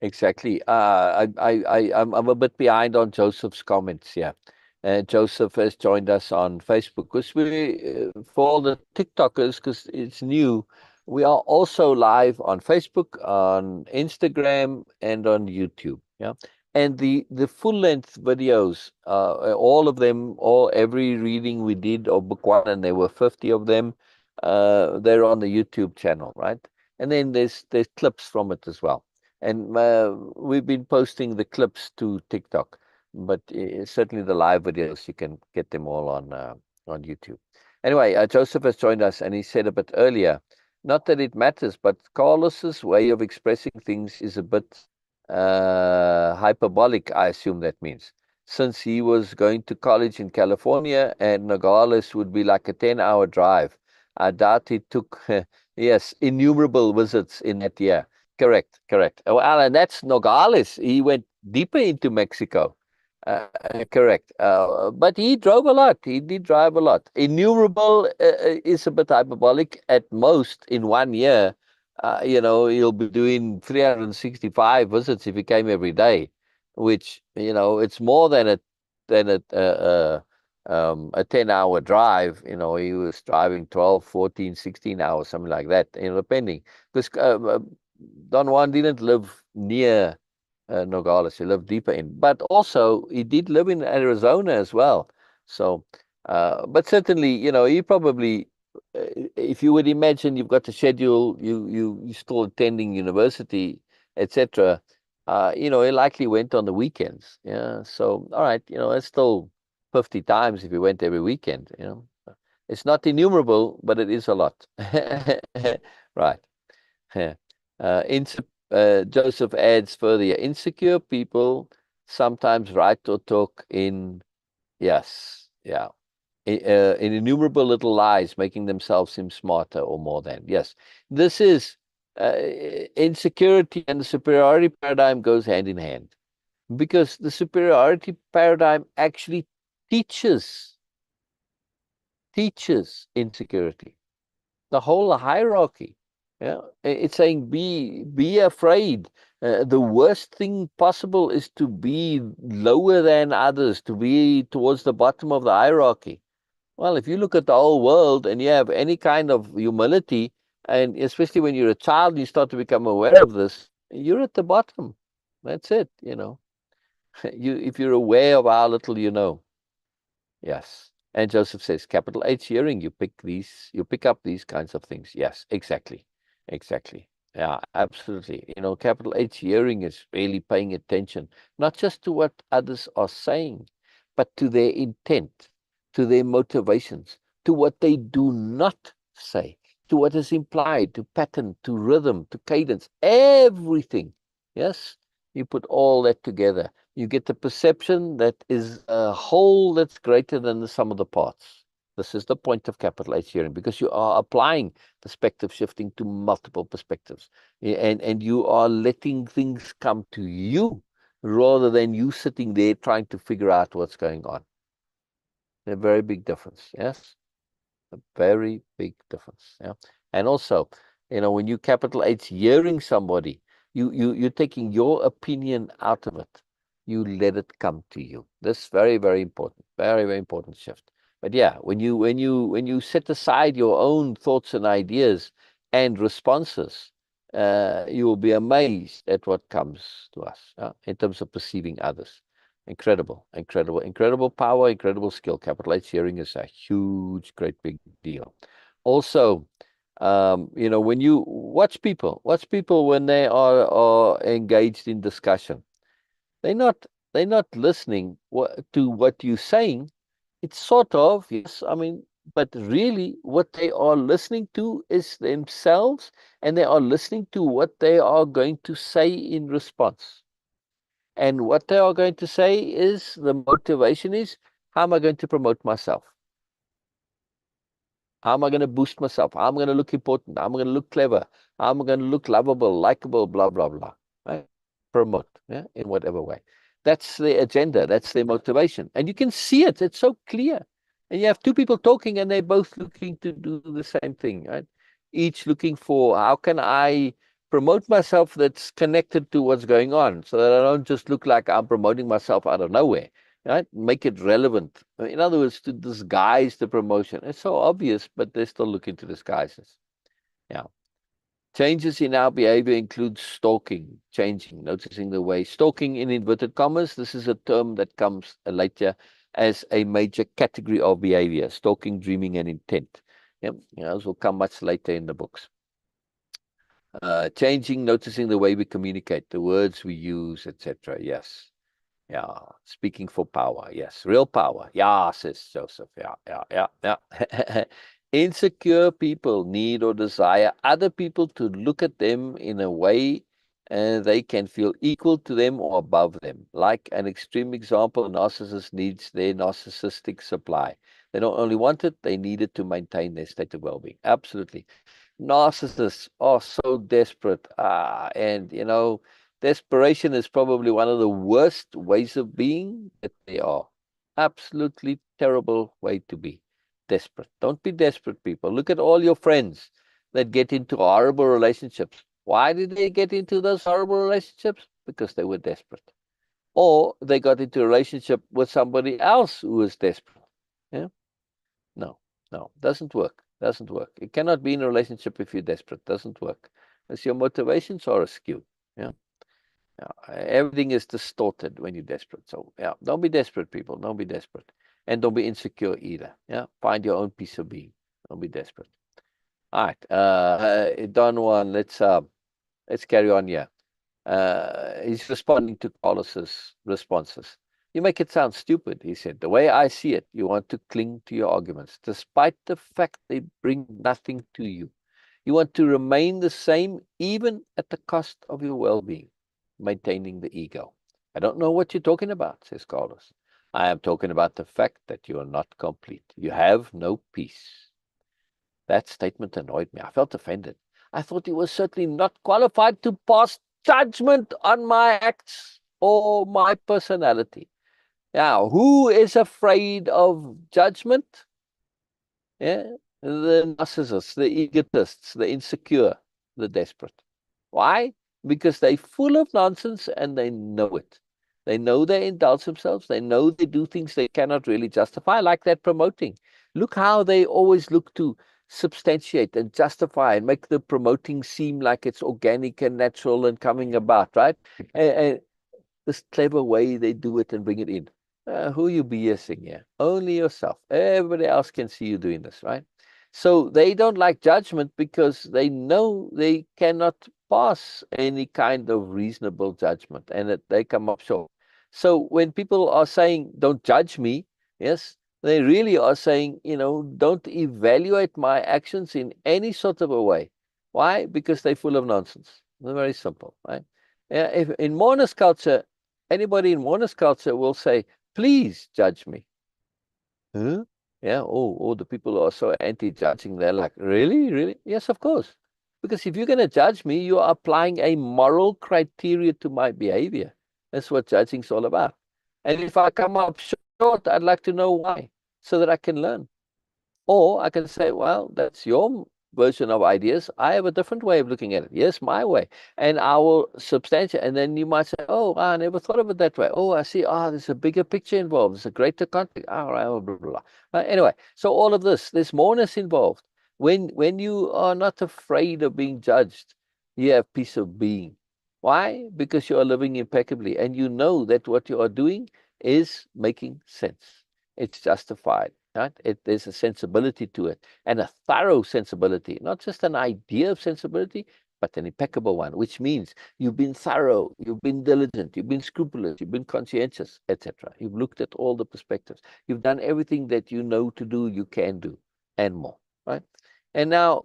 Exactly. I'm a bit behind on Joseph's comments here. Joseph has joined us on Facebook because for all the TikTokers, because it's new, we are also live on Facebook, on Instagram, and on YouTube. Yeah, and the full length videos, all of them, every reading we did of book one, and there were 50 of them. They're on the YouTube channel, right? And then there's clips from it as well. And we've been posting the clips to TikTok, but certainly the live videos, you can get them all on YouTube. Anyway, Joseph has joined us, and he said a bit earlier, not that it matters, but Carlos's way of expressing things is a bit hyperbolic, I assume that means. Since he was going to college in California and Nogales would be like a 10-hour drive, I doubt he took, yes, innumerable visits in that year. Correct, correct. Well, and that's Nogales. He went deeper into Mexico. Correct. But he drove a lot. He did drive a lot. Innumerable is a bit hyperbolic. At most, in 1 year, he'll be doing 365 visits if he came every day, which, it's more than a 10-hour drive. He was driving 12, 14, 16 hours, something like that, depending. Because Don Juan didn't live near Nogales. He lived deeper in, but also he did live in Arizona as well. So, but certainly, he probably, if you would imagine, you've got the schedule, you still attending university, etc. He likely went on the weekends. Yeah. So, all right, it's still 50 times if he went every weekend. It's not innumerable, but it is a lot. Right. Yeah. Joseph adds further, insecure people sometimes write or talk in, yes, yeah, in innumerable little lies, making themselves seem smarter or more than. Yes, this is insecurity, and the superiority paradigm goes hand in hand, because the superiority paradigm actually teaches insecurity. The whole hierarchy. Yeah, it's saying be afraid. The worst thing possible is to be lower than others, to be towards the bottom of the hierarchy. Well, if you look at the whole world and you have any kind of humility, and especially when you're a child and you start to become aware of this, you're at the bottom. That's it, you know. If you're aware of how little you know. Yes. And Joseph says, capital H hearing, you pick up these kinds of things. Yes, exactly. Exactly. Yeah, absolutely. You know, capital H hearing is really paying attention, not just to what others are saying, but to their intent, to their motivations, to what they do not say, to what is implied, to pattern, to rhythm, to cadence, everything. Yes, you put all that together, you get the perception that is a whole that's greater than the sum of the parts. This is the point of capital H hearing, because you are applying perspective shifting to multiple perspectives, and you are letting things come to you rather than you sitting there trying to figure out what's going on. A very big difference. Yes, a very big difference. Yeah. And also, you know, when you capital H hearing somebody, you're taking your opinion out of it. You let it come to you. This very, very important, very, very important shift. But yeah, when you set aside your own thoughts and ideas and responses, you will be amazed at what comes to us in terms of perceiving others. Incredible, incredible, incredible power, incredible skill. Capital H hearing is a huge, great big deal. Also, you know, when you watch people when they are engaged in discussion, they're not they're not listening to what you're saying. It's sort of, yes, I mean, but really what they are listening to is themselves, and they are listening to what they are going to say in response. And what they are going to say is, the motivation is, how am I going to promote myself? How am I going to boost myself? How am I going to look important? How am I going to look clever? How am I going to look lovable, likable, blah, blah, blah. Right? Promote, yeah, in whatever way. That's the agenda. That's their motivation. And you can see it. It's so clear. And you have two people talking and they're both looking to do the same thing, right? Each looking for, how can I promote myself that's connected to what's going on, so that I don't just look like I'm promoting myself out of nowhere, right? Make it relevant. In other words, to disguise the promotion. It's so obvious, but they're still looking to disguises. Yeah. Changes in our behavior include stalking, changing, noticing the way. Stalking in inverted commas, this is a term that comes later as a major category of behavior. Stalking, dreaming, and intent. Yeah, those will come much later in the books. Changing, noticing the way we communicate, the words we use, etc. Yes. Yeah. Speaking for power. Yes. Real power. Yeah, says Joseph. Yeah, yeah, yeah, yeah. Insecure people need or desire other people to look at them in a way they can feel equal to them or above them. Like an extreme example, a narcissist needs their narcissistic supply. They don't only want it, they need it to maintain their state of well-being. Absolutely. Narcissists are so desperate. And, you know, desperation is probably one of the worst ways of being that they are. Absolutely terrible way to be. Desperate. Don't be desperate, people. Look at all your friends that get into horrible relationships. Why did they get into those horrible relationships? Because they were desperate. Or they got into a relationship with somebody else who was desperate. Yeah? No, no, doesn't work. Doesn't work. You cannot be in a relationship if you're desperate. Doesn't work. Because your motivations are askew. Yeah. Yeah. Everything is distorted when you're desperate. So yeah, don't be desperate, people. Don't be desperate. And don't be insecure either. Yeah. Find your own peace of being. Don't be desperate. All right. Don Juan, let's carry on here. He's responding to Carlos's responses. You make it sound stupid, he said. The way I see it, you want to cling to your arguments, despite the fact they bring nothing to you. You want to remain the same, even at the cost of your well-being, maintaining the ego. I don't know what you're talking about, says Carlos. I am talking about the fact that you are not complete. You have no peace. That statement annoyed me. I felt offended. I thought he was certainly not qualified to pass judgment on my acts or my personality. Now, who is afraid of judgment? Yeah, the narcissists, the egotists, the insecure, the desperate. Why? Because they're full of nonsense and they know it. They know they indulge themselves. They know they do things they cannot really justify, like that promoting. Look how they always look to substantiate and justify and make the promoting seem like it's organic and natural and coming about, right? And this clever way they do it and bring it in. Who you BSing here? Only yourself. Everybody else can see you doing this, right? So they don't like judgment because they know they cannot pass any kind of reasonable judgment and that they come up short. So when people are saying, don't judge me, yes, they really are saying, don't evaluate my actions in any sort of a way. Why? Because they're full of nonsense. They're very simple, right? If in mourner's culture, anybody in mourner's culture will say, please judge me. Huh? Yeah. Oh, the people who are so anti-judging, they're like, really? Really? Yes, of course. Because if you're going to judge me, you are applying a moral criteria to my behavior. That's what judging's all about. And if I come up short, I'd like to know why, so that I can learn. Or I can say, well, that's your version of ideas. I have a different way of looking at it. Yes, my way. And I will substantiate. And then you might say, oh, I never thought of it that way. Oh, I see. There's a bigger picture involved. There's a greater context. All right, blah, blah, blah. Anyway, so all of this, there's moreness involved. When you are not afraid of being judged, you have peace of being. Why? Because you are living impeccably and you know that what you are doing is making sense. It's justified. Right? There's a sensibility to it and a thorough sensibility, not just an idea of sensibility, but an impeccable one, which means you've been thorough, you've been diligent, you've been scrupulous, you've been conscientious, etc. You've looked at all the perspectives. You've done everything that you know to do, you can do, and more, right? And now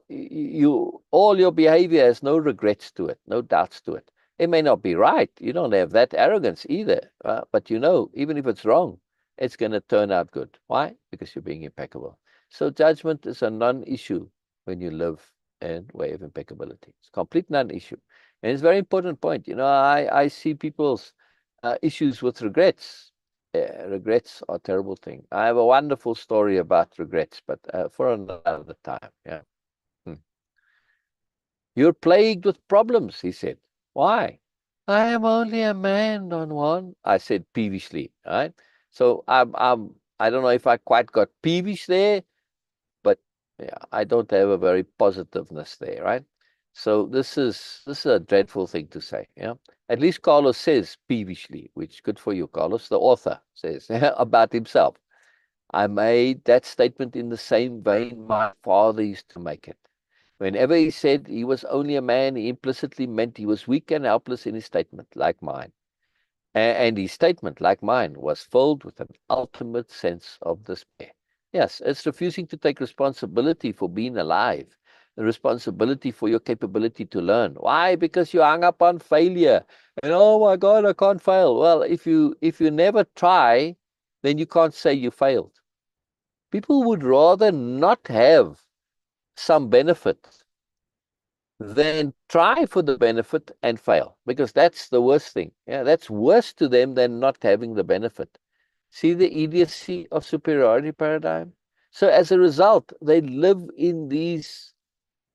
all your behavior has no regrets to it, no doubts to it. It may not be right. You don't have that arrogance either, but even if it's wrong, it's going to turn out good. Why? Because you're being impeccable. So judgment is a non-issue when you live in way of impeccability. It's a complete non-issue. And it's a very important point. I see people's issues with regrets. Regrets are a terrible thing. I have a wonderful story about regrets, but for another time. Yeah. You're plagued with problems, he said. Why? I am only a man, Don Juan, I said peevishly, right? So I don't know if I quite got peevish there, but yeah, I don't have a very positiveness there, right? So this is a dreadful thing to say, yeah. At least Carlos says peevishly, which good for you, Carlos. The author says about himself. I made that statement in the same vein my father used to make it. Whenever he said he was only a man, he implicitly meant he was weak and helpless in his statement, like mine. And his statement, like mine, was filled with an ultimate sense of despair. Yes, it's refusing to take responsibility for being alive, the responsibility for your capability to learn. Why? Because you hung up on failure. And oh my God, I can't fail. Well, if you never try, then you can't say you failed. People would rather not have some benefit than try for the benefit and fail, because that's the worst thing. Yeah, that's worse to them than not having the benefit. See the idiocy of superiority paradigm? So as a result, they live in these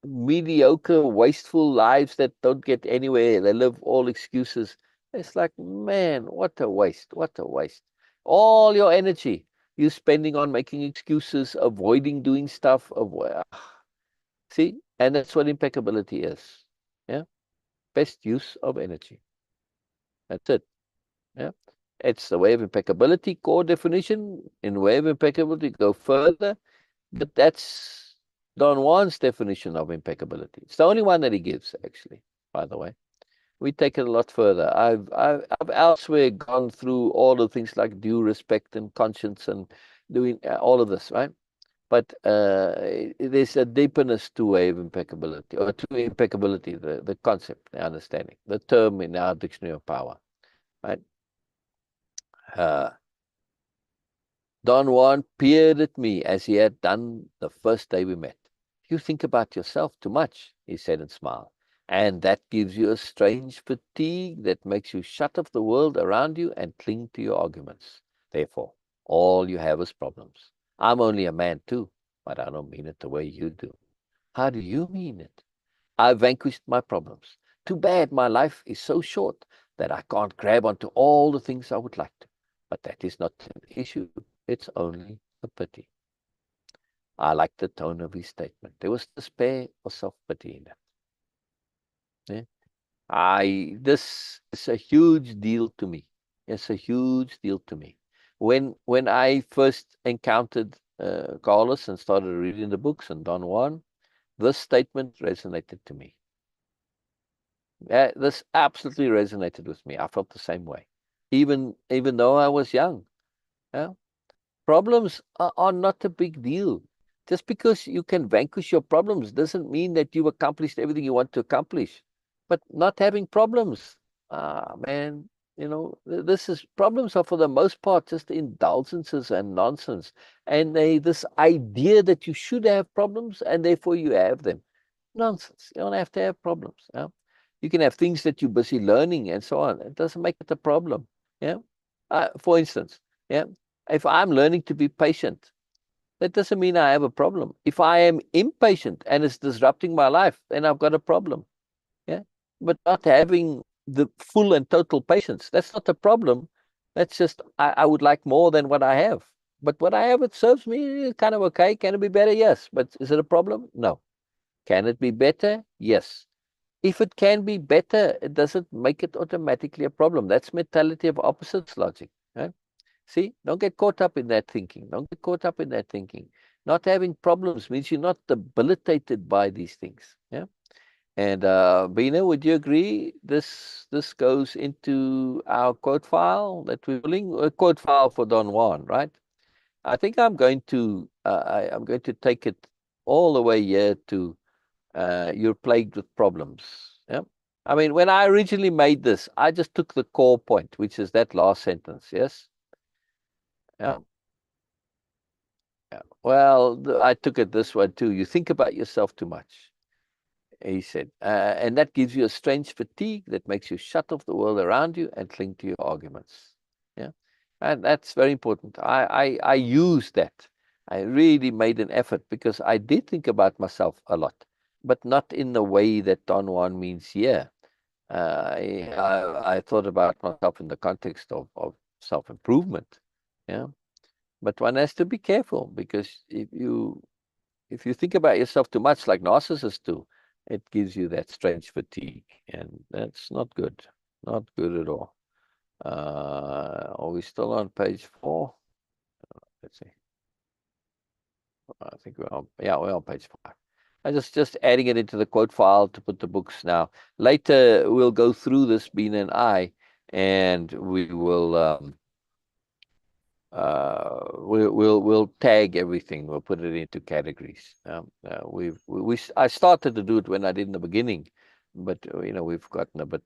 mediocre, wasteful lives that don't get anywhere. They live all excuses. It's like, man, what a waste. What a waste. All your energy you're spending on making excuses, avoiding doing stuff. See, and that's what impeccability is. Yeah, best use of energy. That's it. Yeah, it's the way of impeccability. Core definition in way of impeccability. Go further, but that's Don Juan's definition of impeccability. It's the only one that he gives, actually. By the way, we take it a lot further. I've elsewhere gone through all the things like due respect and conscience and doing all of this, right? But there's a deepness to way of impeccability, or to impeccability, the concept, the understanding, the term in our dictionary of power, right? Uh, Don Juan peered at me as he had done the first day we met. You think about yourself too much, he said and smiled. And that gives you a strange fatigue that makes you shut off the world around you and cling to your arguments. Therefore, all you have is problems. I'm only a man too, but I don't mean it the way you do. How do you mean it? I've vanquished my problems. Too bad my life is so short that I can't grab onto all the things I would like to. But that is not an issue. It's only a pity. I liked the tone of his statement. There was despair or self-pity in it. Yeah? This is a huge deal to me. It's a huge deal to me. When I first encountered Carlos and started reading the books and Don Juan, this statement resonated to me. This absolutely resonated with me. I felt the same way, even though I was young. Yeah? Problems are not a big deal. Just because you can vanquish your problems doesn't mean that you've accomplished everything you want to accomplish. But not having problems, man, this is problems are for the most part just indulgences and nonsense. And this idea that you should have problems and therefore you have them. Nonsense. You don't have to have problems. Yeah? You can have things that you're busy learning and so on. It doesn't make it a problem. Yeah. For instance, yeah, if I'm learning to be patient, that doesn't mean I have a problem. If I am impatient and it's disrupting my life, then I've got a problem. Yeah. But not having the full and total patience, that's not a problem. That's just I would like more than what I have. But what I have, it serves me kind of okay. Can it be better? Yes. But is it a problem? No. Can it be better? Yes. If it can be better, it doesn't make it automatically a problem. That's mentality of opposites logic. Right? See, don't get caught up in that thinking. Don't get caught up in that thinking. Not having problems means you're not debilitated by these things. Yeah. And Bina, would you agree? This goes into our quote file that we're pulling a quote file for Don Juan, right? I think I'm going to take it all the way here to you're plagued with problems. Yeah. I mean, when I originally made this, I just took the core point, which is that last sentence. Yes. Yeah. Yeah. Well, I took it this one too. You think about yourself too much, he said, and that gives you a strange fatigue that makes you shut off the world around you and cling to your arguments. Yeah, and that's very important. I used that. I really made an effort because I did think about myself a lot, but not in the way that Don Juan means here. I thought about myself in the context of self-improvement. Yeah, but one has to be careful because if you think about yourself too much, like narcissists do, it gives you that strange fatigue, and that's not good. Not good at all. Are we still on page 4? Let's see. I think we're on page 5. I just adding it into the quote file to put the books now. Later we'll go through this, Bina and I, and we will we'll tag everything. We'll put it into categories. I started to do it when I did in the beginning, but we've gotten a bit.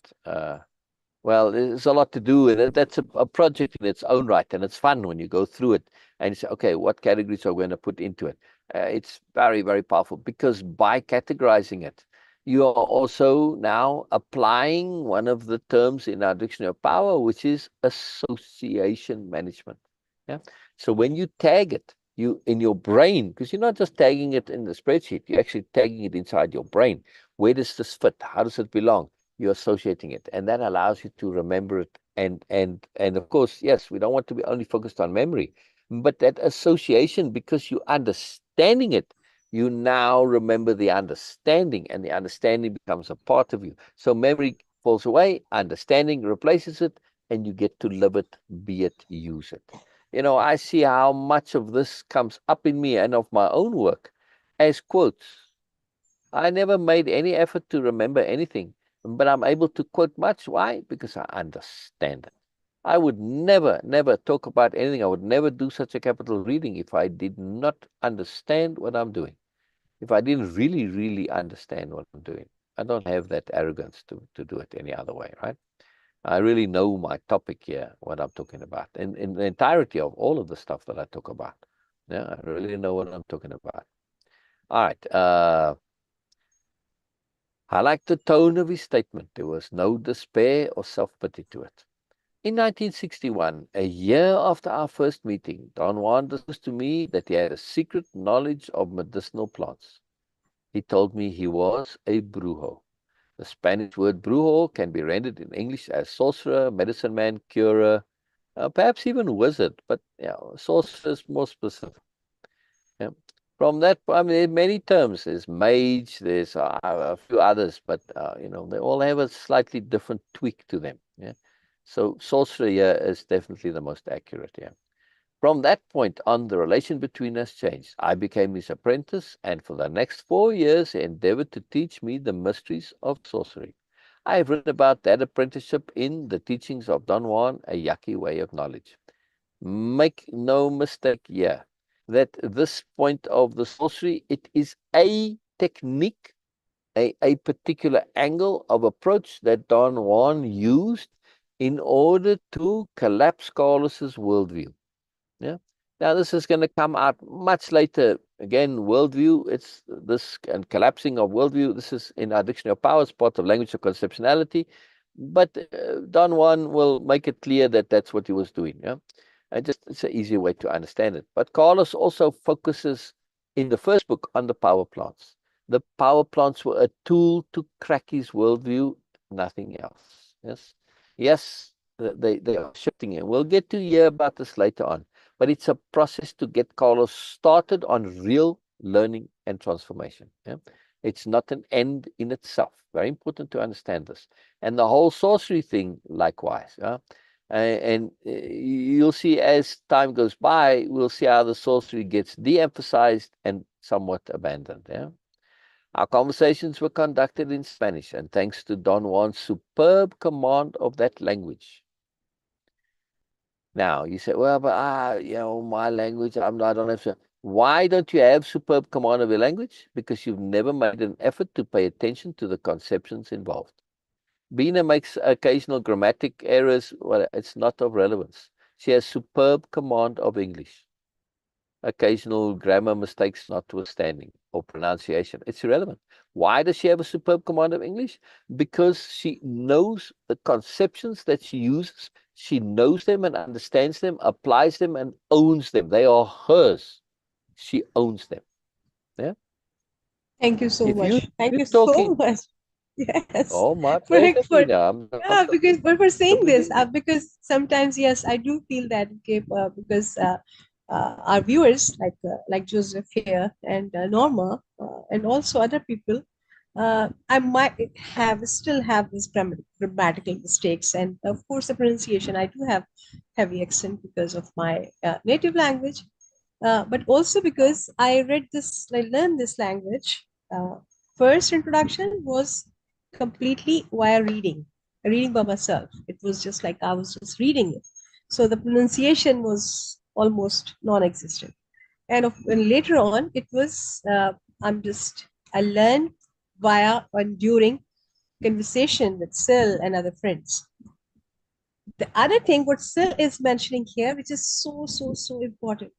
Well, there's a lot to do, and that's a project in its own right, and it's fun when you go through it and you say, okay, what categories are we going to put into it? It's very, very powerful because by categorizing it, you are also now applying one of the terms in our dictionary of power, which is association management. Yeah. So when you tag it, you in your brain, because you're not just tagging it in the spreadsheet, you're actually tagging it inside your brain. Where does this fit? How does it belong? You're associating it, and that allows you to remember it. And of course, yes, we don't want to be only focused on memory, but that association, because you're understanding it, you now remember the understanding, and the understanding becomes a part of you. So memory falls away, understanding replaces it, and you get to live it, be it, use it. I see how much of this comes up in me and of my own work as quotes. I never made any effort to remember anything, but I'm able to quote much. Why? Because I understand it. I would never, never talk about anything. I would never do such a capital reading if I did not understand what I'm doing. If I didn't really, really understand what I'm doing. I don't have that arrogance to do it any other way, right? I really know my topic here, what I'm talking about, in the entirety of all of the stuff that I talk about. Yeah, I really know what I'm talking about. All right. I like the tone of his statement. There was no despair or self-pity to it. In 1961, a year after our first meeting, Don Juan disclosed to me that he had a secret knowledge of medicinal plants. He told me he was a brujo. The Spanish word brujo can be rendered in English as sorcerer, medicine man, curer, perhaps even wizard, but sorcerer is more specific. Yeah. From that, I mean, there are many terms. There's mage, there's a few others, but they all have a slightly different tweak to them. Yeah. So sorcerer here is definitely the most accurate. Yeah. From that point on, the relation between us changed. I became his apprentice, and for the next 4 years, he endeavored to teach me the mysteries of sorcery. I have written about that apprenticeship in The Teachings of Don Juan, a Yaqui Way of Knowledge. Make no mistake here that this point of the sorcery, it is a technique, a particular angle of approach that Don Juan used in order to collapse Carlos's worldview. Yeah. Now this is going to come out much later. Again, worldview, it's this and collapsing of worldview. This is in our Dictionary of Powers, part of language of conceptuality. But Don Juan will make it clear that that's what he was doing. Yeah. And just it's an easier way to understand it. But Carlos also focuses in the first book on the power plants. The power plants were a tool to crack his worldview, nothing else. Yes. Yes, they are shifting it. We'll get to hear about this later on. But it's a process to get Carlos started on real learning and transformation. Yeah? It's not an end in itself. Very important to understand this. And the whole sorcery thing, likewise. Yeah? And you'll see as time goes by, we'll see how the sorcery gets de-emphasized and somewhat abandoned. Yeah? Our conversations were conducted in Spanish, and thanks to Don Juan's superb command of that language. Now, you say, well, but my language, I don't have to. Why don't you have superb command of your language? Because you've never made an effort to pay attention to the conceptions involved. Bina makes occasional grammatic errors. Well, it's not of relevance. She has superb command of English. Occasional grammar mistakes notwithstanding, or pronunciation. It's irrelevant. Why does she have a superb command of English? Because she knows the conceptions that she uses. She knows them and understands them, applies them and owns them. They are hers. She owns them. Yeah. Thank you so If you much. Thank you're you so talking, much. Yes, oh my for pleasure, for Bina. I'm yeah, because but for saying this, completely. because sometimes yes, I do feel that okay, because our viewers like Joseph here and Norma and also other people, I might still have this grammatical mistakes, and of course the pronunciation. I do have heavy accent because of my native language, but also because I learned this language. First introduction was completely via reading by myself. It was just like I was just reading it. So the pronunciation was almost non-existent. And later on, it was, I learned via and during conversation with Sil and other friends. The other thing, what Sil is mentioning here, which is so, so, so important,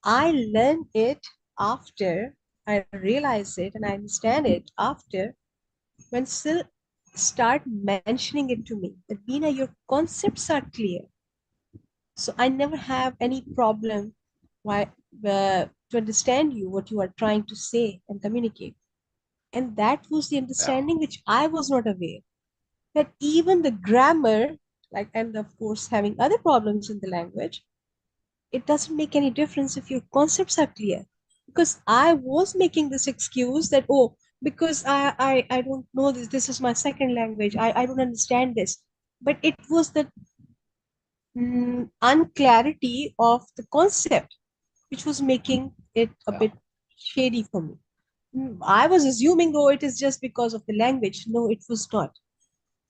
I learned it after I realize it and I understand it after when Sil start mentioning it to me that Bina, your concepts are clear. So I never have any problem why, to understand you, what you are trying to say and communicate. And that was the Yeah. understanding which I was not aware. That even the grammar, and of course having other problems in the language, it doesn't make any difference if your concepts are clear. Because I was making this excuse that, oh, because I don't know this is my second language, I don't understand this. But it was the unclarity of the concept which was making it a Yeah. bit shady for me. I was assuming, though, it is just because of the language. No, it was not.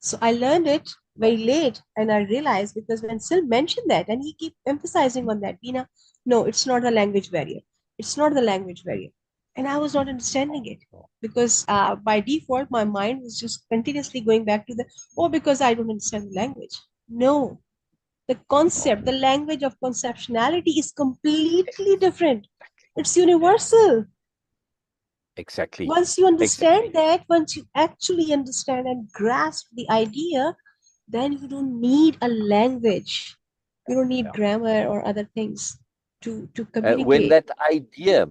So I learned it very late, and I realized because when Sil mentioned that, and he keep emphasizing on that, Bina, no, it's not a language barrier. It's not the language barrier. And I was not understanding it because by default, my mind was just continuously going back to the, oh, because I don't understand the language. No, the concept, the language of conceptuality is completely different. It's Yeah, universal. exactly. Once you understand Exactly. that, once you actually understand and grasp the idea, then you don't need a language. You don't need Yeah. grammar or other things to When communicate. that idea,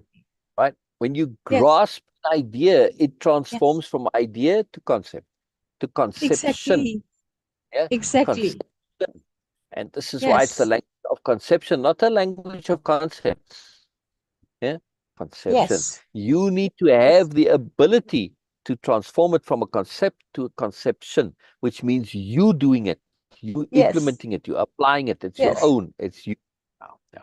right? When you Yes, grasp an idea, it yes, transforms from idea to concept, to conception. exactly, Yeah, exactly. conception. And this is why it's the Yes, language of conception, not a language of concepts. Yeah, conception. yes, You need to yes, have the ability to transform it from a concept to a conception, which means you doing it, you implementing yes, it, you applying it. It's your yes, own. It's you. Oh, yeah.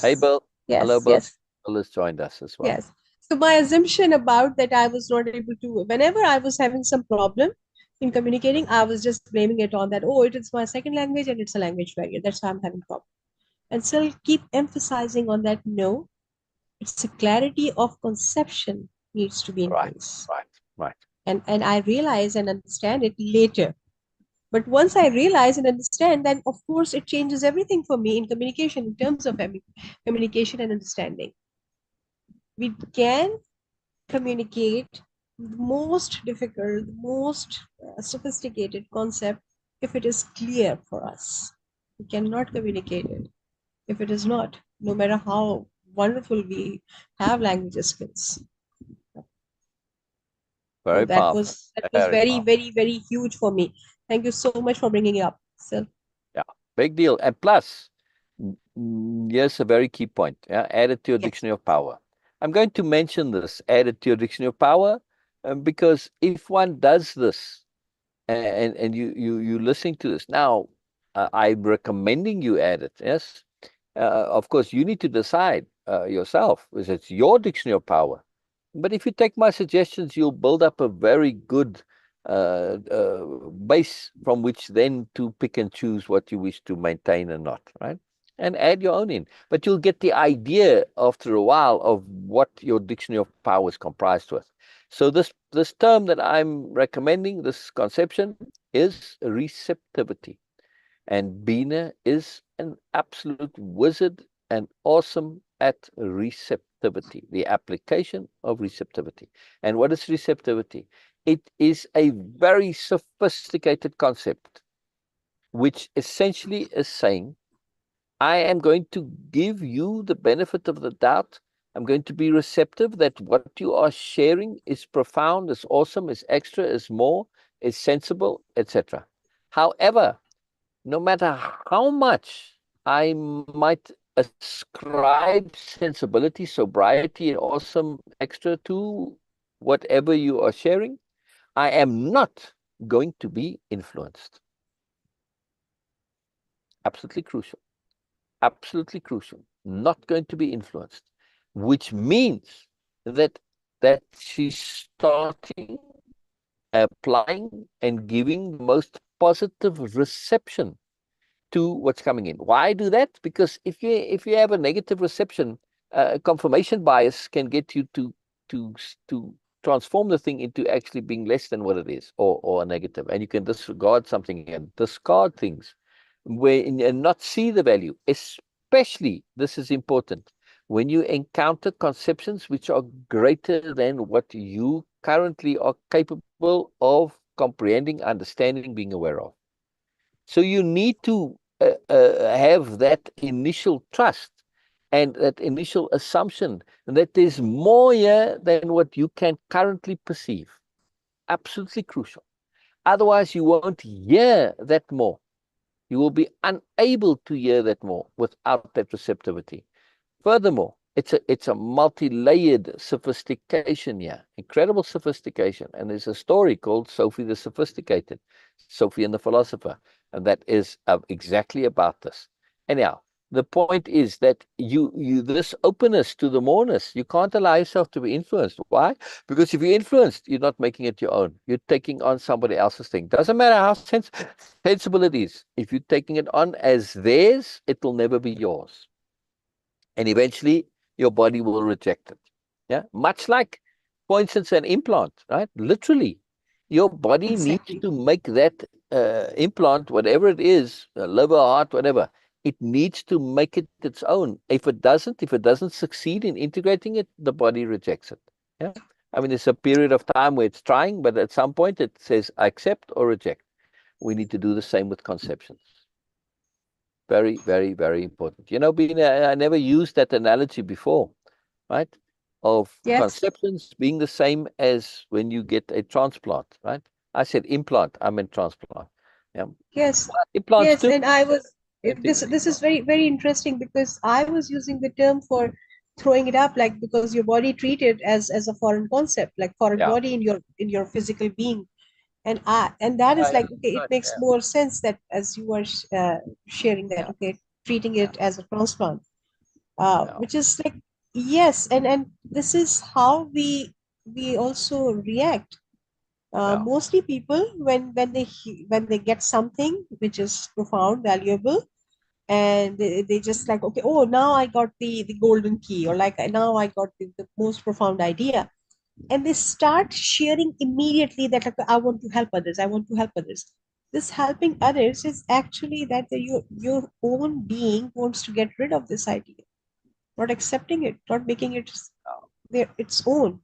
Hey, yes, Bill. Hello, yes, Bill. yes, Bill has joined us as well. yes. So my assumption about that I was not able to, whenever I was having some problem in communicating, I was just blaming it on that, oh, it is my second language and it's a language barrier. That's why I'm having problem. And still keep emphasizing on that, no, it's a clarity of conception needs to be in Right, place. right, right. And I realize and understand it later. But once I realize and understand, then of course it changes everything for me in communication, in terms of communication and understanding. We can communicate the most difficult, the most sophisticated concept if it is clear for us. We cannot communicate it if it is not, no matter how wonderful we have language skills. So Very that powerful. was that was Very very, powerful. very, very huge for me. Thank you so much for bringing it up. So Yeah, big deal. And plus, here's a very key point. Yeah, add it to your yes, dictionary of power. I'm going to mention this, add it to your dictionary of power, because if one does this, and you listening to this now, I'm recommending you add it. Yes, of course you need to decide yourself, because it's your dictionary of power. But if you take my suggestions, you'll build up a very good base from which then to pick and choose what you wish to maintain and not, right? And add your own in. But you'll get the idea after a while of what your dictionary of power is comprised with. So this term that I'm recommending, this conception, is receptivity. And Bina is an absolute wizard and awesome at receptivity, the application of receptivity. And what is receptivity? It is a very sophisticated concept, which essentially is saying, I am going to give you the benefit of the doubt. I'm going to be receptive that what you are sharing is profound, is awesome, is extra, is more, is sensible, etc. However, no matter how much I might ascribe sensibility, sobriety, and awesome extra to whatever you are sharing, I am not going to be influenced. Absolutely crucial. Absolutely crucial. Not going to be influenced, which means that she's starting, applying, and giving the most positive reception to what's coming in. Why do that? Because if you have a negative reception, confirmation bias can get you to to transform the thing into actually being less than what it is, or a negative, and you can disregard something and discard things, and not see the value. Especially, this is important, when you encounter conceptions which are greater than what you currently are capable of comprehending, understanding, being aware of. So you need to have that initial trust and that initial assumption that there's more here than what you can currently perceive. Absolutely crucial. Otherwise, you won't hear that more. You will be unable to hear that more without that receptivity. Furthermore, it's a multi-layered sophistication here, incredible sophistication. And there's a story called Sophie the Sophisticated, Sophie and the Philosopher, and that is exactly about this. Anyhow, the point is that you this openness to the moreness, you can't allow yourself to be influenced. Why? Because if you're influenced, you're not making it your own. You're taking on somebody else's thing. Doesn't matter how sensible it is. If you're taking it on as theirs, it will never be yours. And eventually your body will reject it. Yeah, much like, for instance, an implant, right? Literally, your body needs Exactly. to make that implant, whatever it is, liver, heart, whatever. It needs to make it its own. If it doesn't succeed in integrating it, the body rejects it. Yeah. I mean, there's a period of time where it's trying, but at some point it says accept or reject. We need to do the same with conceptions. Very, very, very important. You know, I never used that analogy before, right? Of Yes. conceptions being the same as when you get a transplant, right? I said implant, I meant transplant. Yeah. Yes. Implants Yes. too. And I was Same thing. this is very, very interesting because I was using the term for throwing it up, like because your body treated as a foreign concept, like foreign Yeah. body in your physical being. And that is Yeah, like, okay, it right. makes more sense that as you were sharing that, Yeah. okay, treating Yeah. it as a transplant, Yeah. which is like, yes, and this is how we also react. Yeah. Mostly people, when they get something which is profound, valuable, and they just like, okay, oh, now I got the golden key, or like now I got the most profound idea, and they start sharing immediately that, like, I want to help others, I want to help others. This helping others is actually that your own being wants to get rid of this idea, not accepting it, not making it Yeah. its own.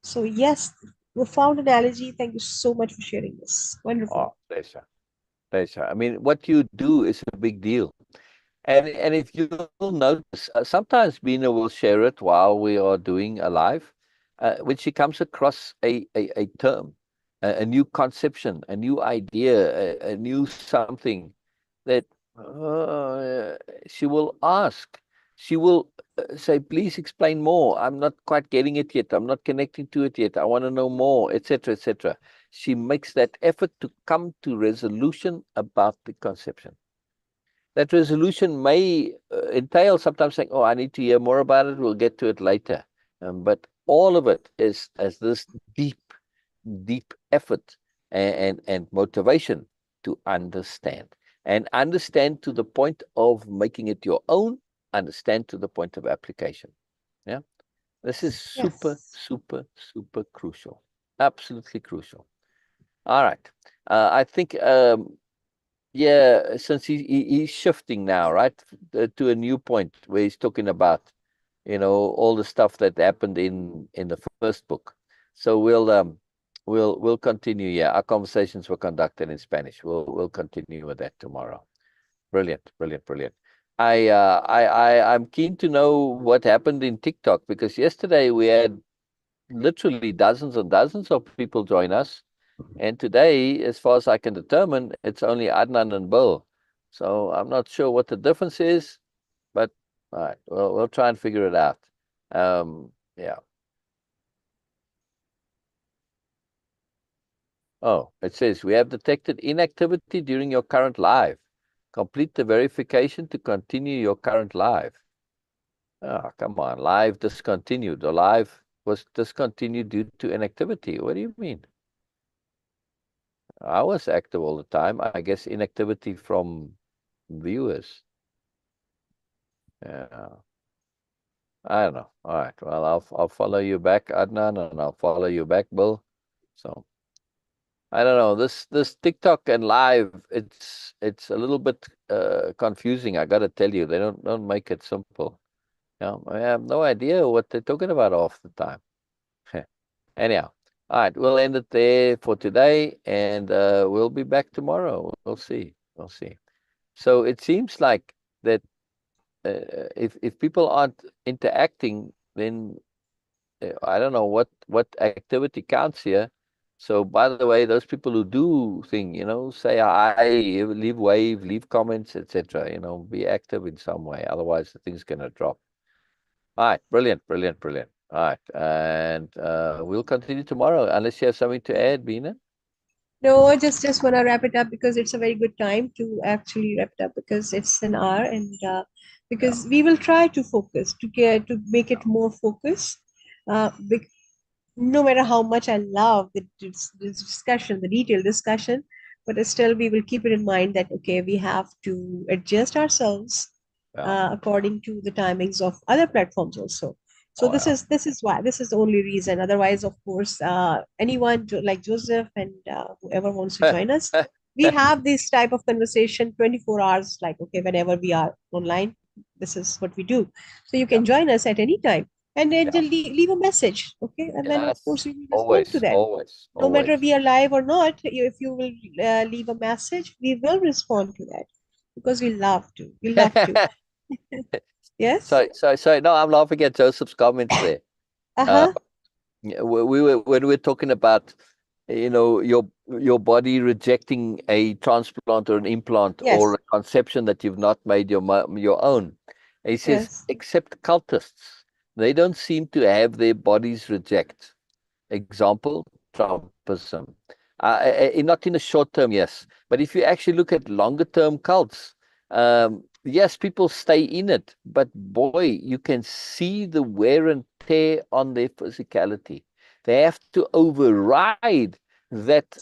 So yes, profound analogy. Thank you so much for sharing this. Wonderful. Oh, pleasure. Pleasure. I mean, what you do is a big deal. And if you'll notice, sometimes Bina will share it while we are doing a live, when she comes across a term, a new conception, a new idea, a new something that she will ask. She will say, "Please explain more. I'm not quite getting it yet. I'm not connecting to it yet. I want to know more, etc., etc." She makes that effort to come to resolution about the conception. That resolution may entail sometimes saying, "Oh, I need to hear more about it. We'll get to it later." But all of it is as this deep, deep effort and motivation to understand, and understand to the point of making it your own. Understand to the point of application. Yeah, this is super, Yes. super, super crucial. Absolutely crucial. All right. I think yeah, since he's shifting now, right, to a new point where he's talking about, all the stuff that happened in the first book. So we'll continue. Yeah, our conversations were conducted in Spanish. We'll continue with that tomorrow. Brilliant, brilliant, brilliant. I'm keen to know what happened in TikTok, because yesterday we had literally dozens and dozens of people join us. And today, as far as I can determine, it's only Adnan and Bill. So I'm not sure what the difference is, but all right, well, we'll try and figure it out. Yeah. Oh, it says we have detected inactivity during your current live. Complete the verification to continue your current live. Oh, come on. Live discontinued. The live was discontinued due to inactivity. What do you mean? I was active all the time. I guess inactivity from viewers. Yeah. I don't know. All right. Well, I'll follow you back, Adnan, and I'll follow you back, Bill. So I don't know. This TikTok and live, it's a little bit confusing. I gotta tell you, they don't make it simple. I have no idea what they're talking about half the time. Anyhow, all right, we'll end it there for today, and we'll be back tomorrow. We'll see. We'll see. So it seems like that if people aren't interacting, then I don't know what activity counts here. So by the way, those people who do thing, say hi, leave wave, leave comments, etc. Be active in some way. Otherwise, the thing's gonna drop. All right, brilliant, brilliant, brilliant. All right, and we'll continue tomorrow unless you have something to add, Bina. No, I just want to wrap it up because it's a very good time to actually wrap it up because it's an hour, and Yeah, because we will try to focus to get to make it yeah, more focused. Uh, bec- no matter how much I love the discussion, the detailed discussion, but still we will keep it in mind that, okay, we have to adjust ourselves yeah, according to the timings of other platforms also. So Oh, yeah. this is why, this is the only reason. Otherwise, of course, anyone like Joseph and whoever wants to join us, we have this type of conversation 24 hours. Like, okay, whenever we are online, this is what we do. So you Yeah, can join us at any time, and then yeah. just leave a message, okay, and then of course Yes. we will respond to Always, that. always, No matter always. we are live or not, if you will leave a message, we will respond to that because we love to. We love to. Yes. So, no, I'm laughing at Joseph's comments there. Uh, Uh-huh. yeah, we were when we were talking about, your body rejecting a transplant or an implant or Yes. a conception that you've not made your own. He says, Yes. except cultists, they don't seem to have their bodies reject. Example, Trumpism. Not in the short term, yes. But if you actually look at longer term cults, yes, people stay in it. But boy, you can see the wear and tear on their physicality. They have to override that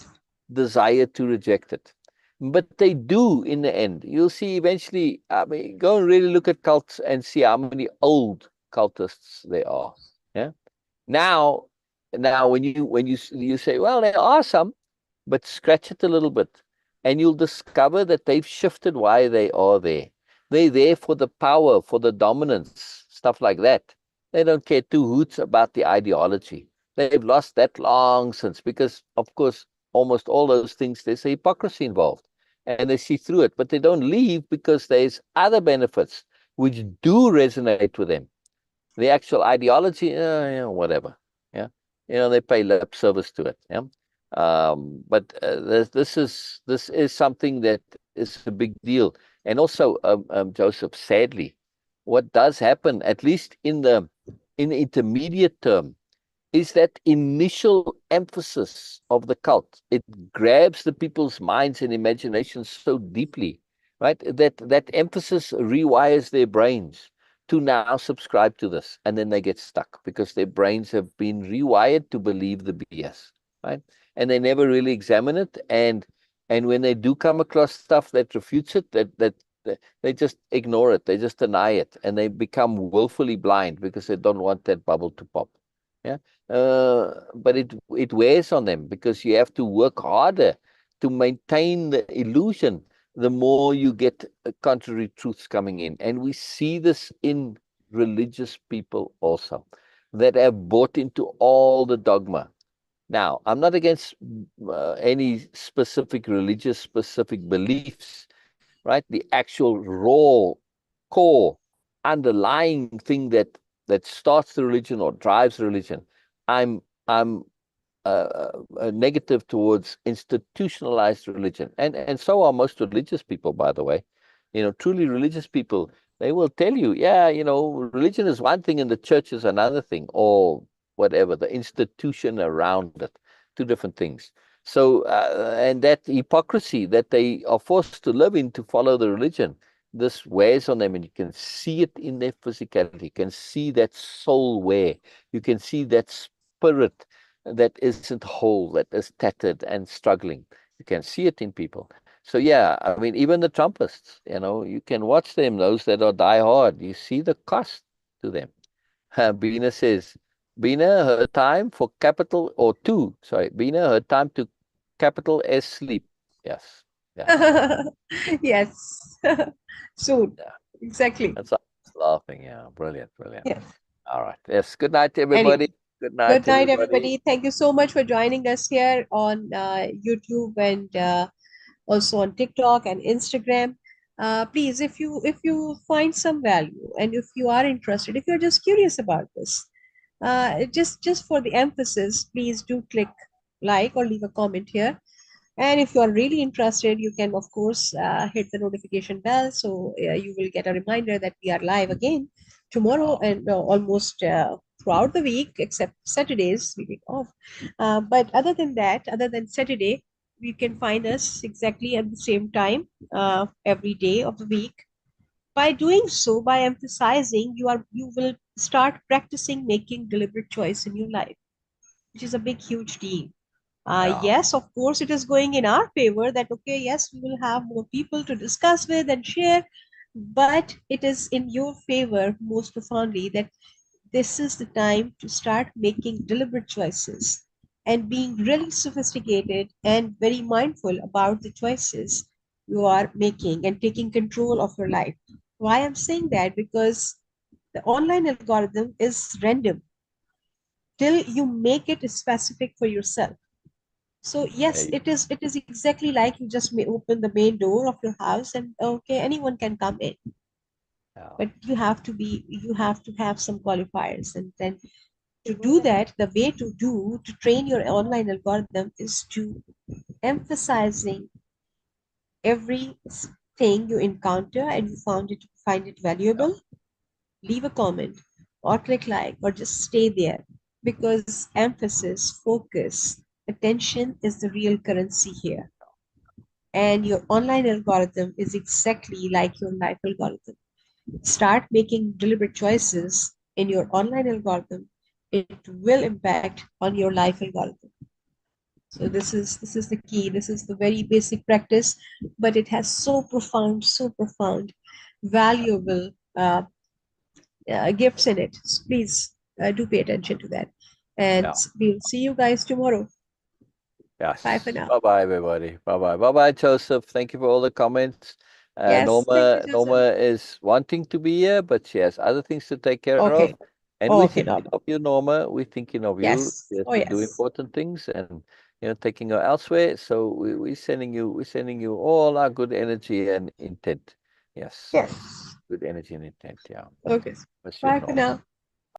desire to reject it. But they do in the end. You'll see eventually, I mean, go and really look at cults and see how many old cultists there are. Yeah. Now, now when you say, well, there are some, but scratch it a little bit, and you'll discover that they've shifted why they are there. They're there for the power, for the dominance, stuff like that. They don't care two hoots about the ideology. They've lost that long since because, of course, almost all those things, there's a hypocrisy involved, and they see through it. But they don't leave because there's other benefits which do resonate with them. The actual ideology, whatever. Yeah, they pay lip service to it. Yeah, but this is something that is a big deal. And also, Joseph, sadly, what does happen, at least in the intermediate term, is that initial emphasis of the cult. It grabs the people's minds and imaginations so deeply, right? That emphasis rewires their brains to now subscribe to this, and then they get stuck because their brains have been rewired to believe the BS, right? And they never really examine it, and when they do come across stuff that refutes it, that they just ignore it, they just deny it, and they become willfully blind because they don't want that bubble to pop. Yeah. But it wears on them because you have to work harder to maintain the illusion the more you get contrary truths coming in. And we see this in religious people also that have bought into all the dogma. Now, I'm not against any specific religious specific beliefs, right? The actual raw core underlying thing that starts the religion or drives religion. I'm negative towards institutionalized religion, and so are most religious people, by the way. Truly religious people, they will tell you, yeah, religion is one thing and the church is another thing, or whatever, the institution around it, two different things. So, and that hypocrisy that they are forced to live in to follow the religion, this wears on them, and you can see it in their physicality. You can see that soul wear. You can see that spirit that isn't whole, that is tattered and struggling. You can see it in people. So yeah, I mean, even the Trumpists, you can watch them, those that are die hard. You see the cost to them. Bina says, Bina, her time for capital, or two, sorry, Bina, her time to capital S sleep. Yes, yes, Yes. Soon. yeah. Exactly. That's I was laughing. Yeah, brilliant, brilliant. Yes. All right. Yes. Good night, Anyway, everybody. Good night, good night, everybody. everybody. Thank you so much for joining us here on YouTube and also on TikTok and Instagram. Please, if you find some value and if you are interested, if you're just curious about this, just for the emphasis, please do click like or leave a comment here. And if you are really interested, you can, of course, hit the notification bell so you will get a reminder that we are live again tomorrow Yeah. and almost throughout the week, except Saturdays, we take off. But other than that, other than Saturday, you can find us exactly at the same time every day of the week. By doing so, by emphasizing, you will start practicing making deliberate choice in your life, which is a big, huge deal. Yeah. Yes, of course, it is going in our favor that, okay, yes, we will have more people to discuss with and share, but it is in your favor most profoundly that this is the time to start making deliberate choices and being really sophisticated and very mindful about the choices you are making and taking control of your life. Why I'm saying that? Because the online algorithm is random till you make it specific for yourself. So Yeah, yes, it is exactly like you just may open the main door of your house and okay, anyone can come in. yeah, But you have to have some qualifiers, and then to do that, the way to train your online algorithm is to emphasizing everything you encounter and you find it yeah, valuable. Leave a comment or click like or just stay there, because emphasis, focus, attention is the real currency here. And your online algorithm is exactly like your life algorithm. Start making deliberate choices in your online algorithm, it will impact on your life algorithm. So this is the key. This is the very basic practice, but it has so profound, valuable gifts in it. So please do pay attention to that. And yeah. we'll see you guys tomorrow. Bye for Yes. now. Bye bye, everybody. Bye bye. Bye bye, Joseph. Thank you for all the comments. Yes, thank you, Joseph. Norma is wanting to be here, but she has other things to take care of. Okay. And we're Okay, thinking no. of you, Norma. We're thinking of you. Yes. She has Oh, to do yes. important things and taking her elsewhere. So we're sending you all our good energy and intent. Yes, yes. Yes. Good energy and intent. Yeah. Okay. Miss you, Bye for Norma. now.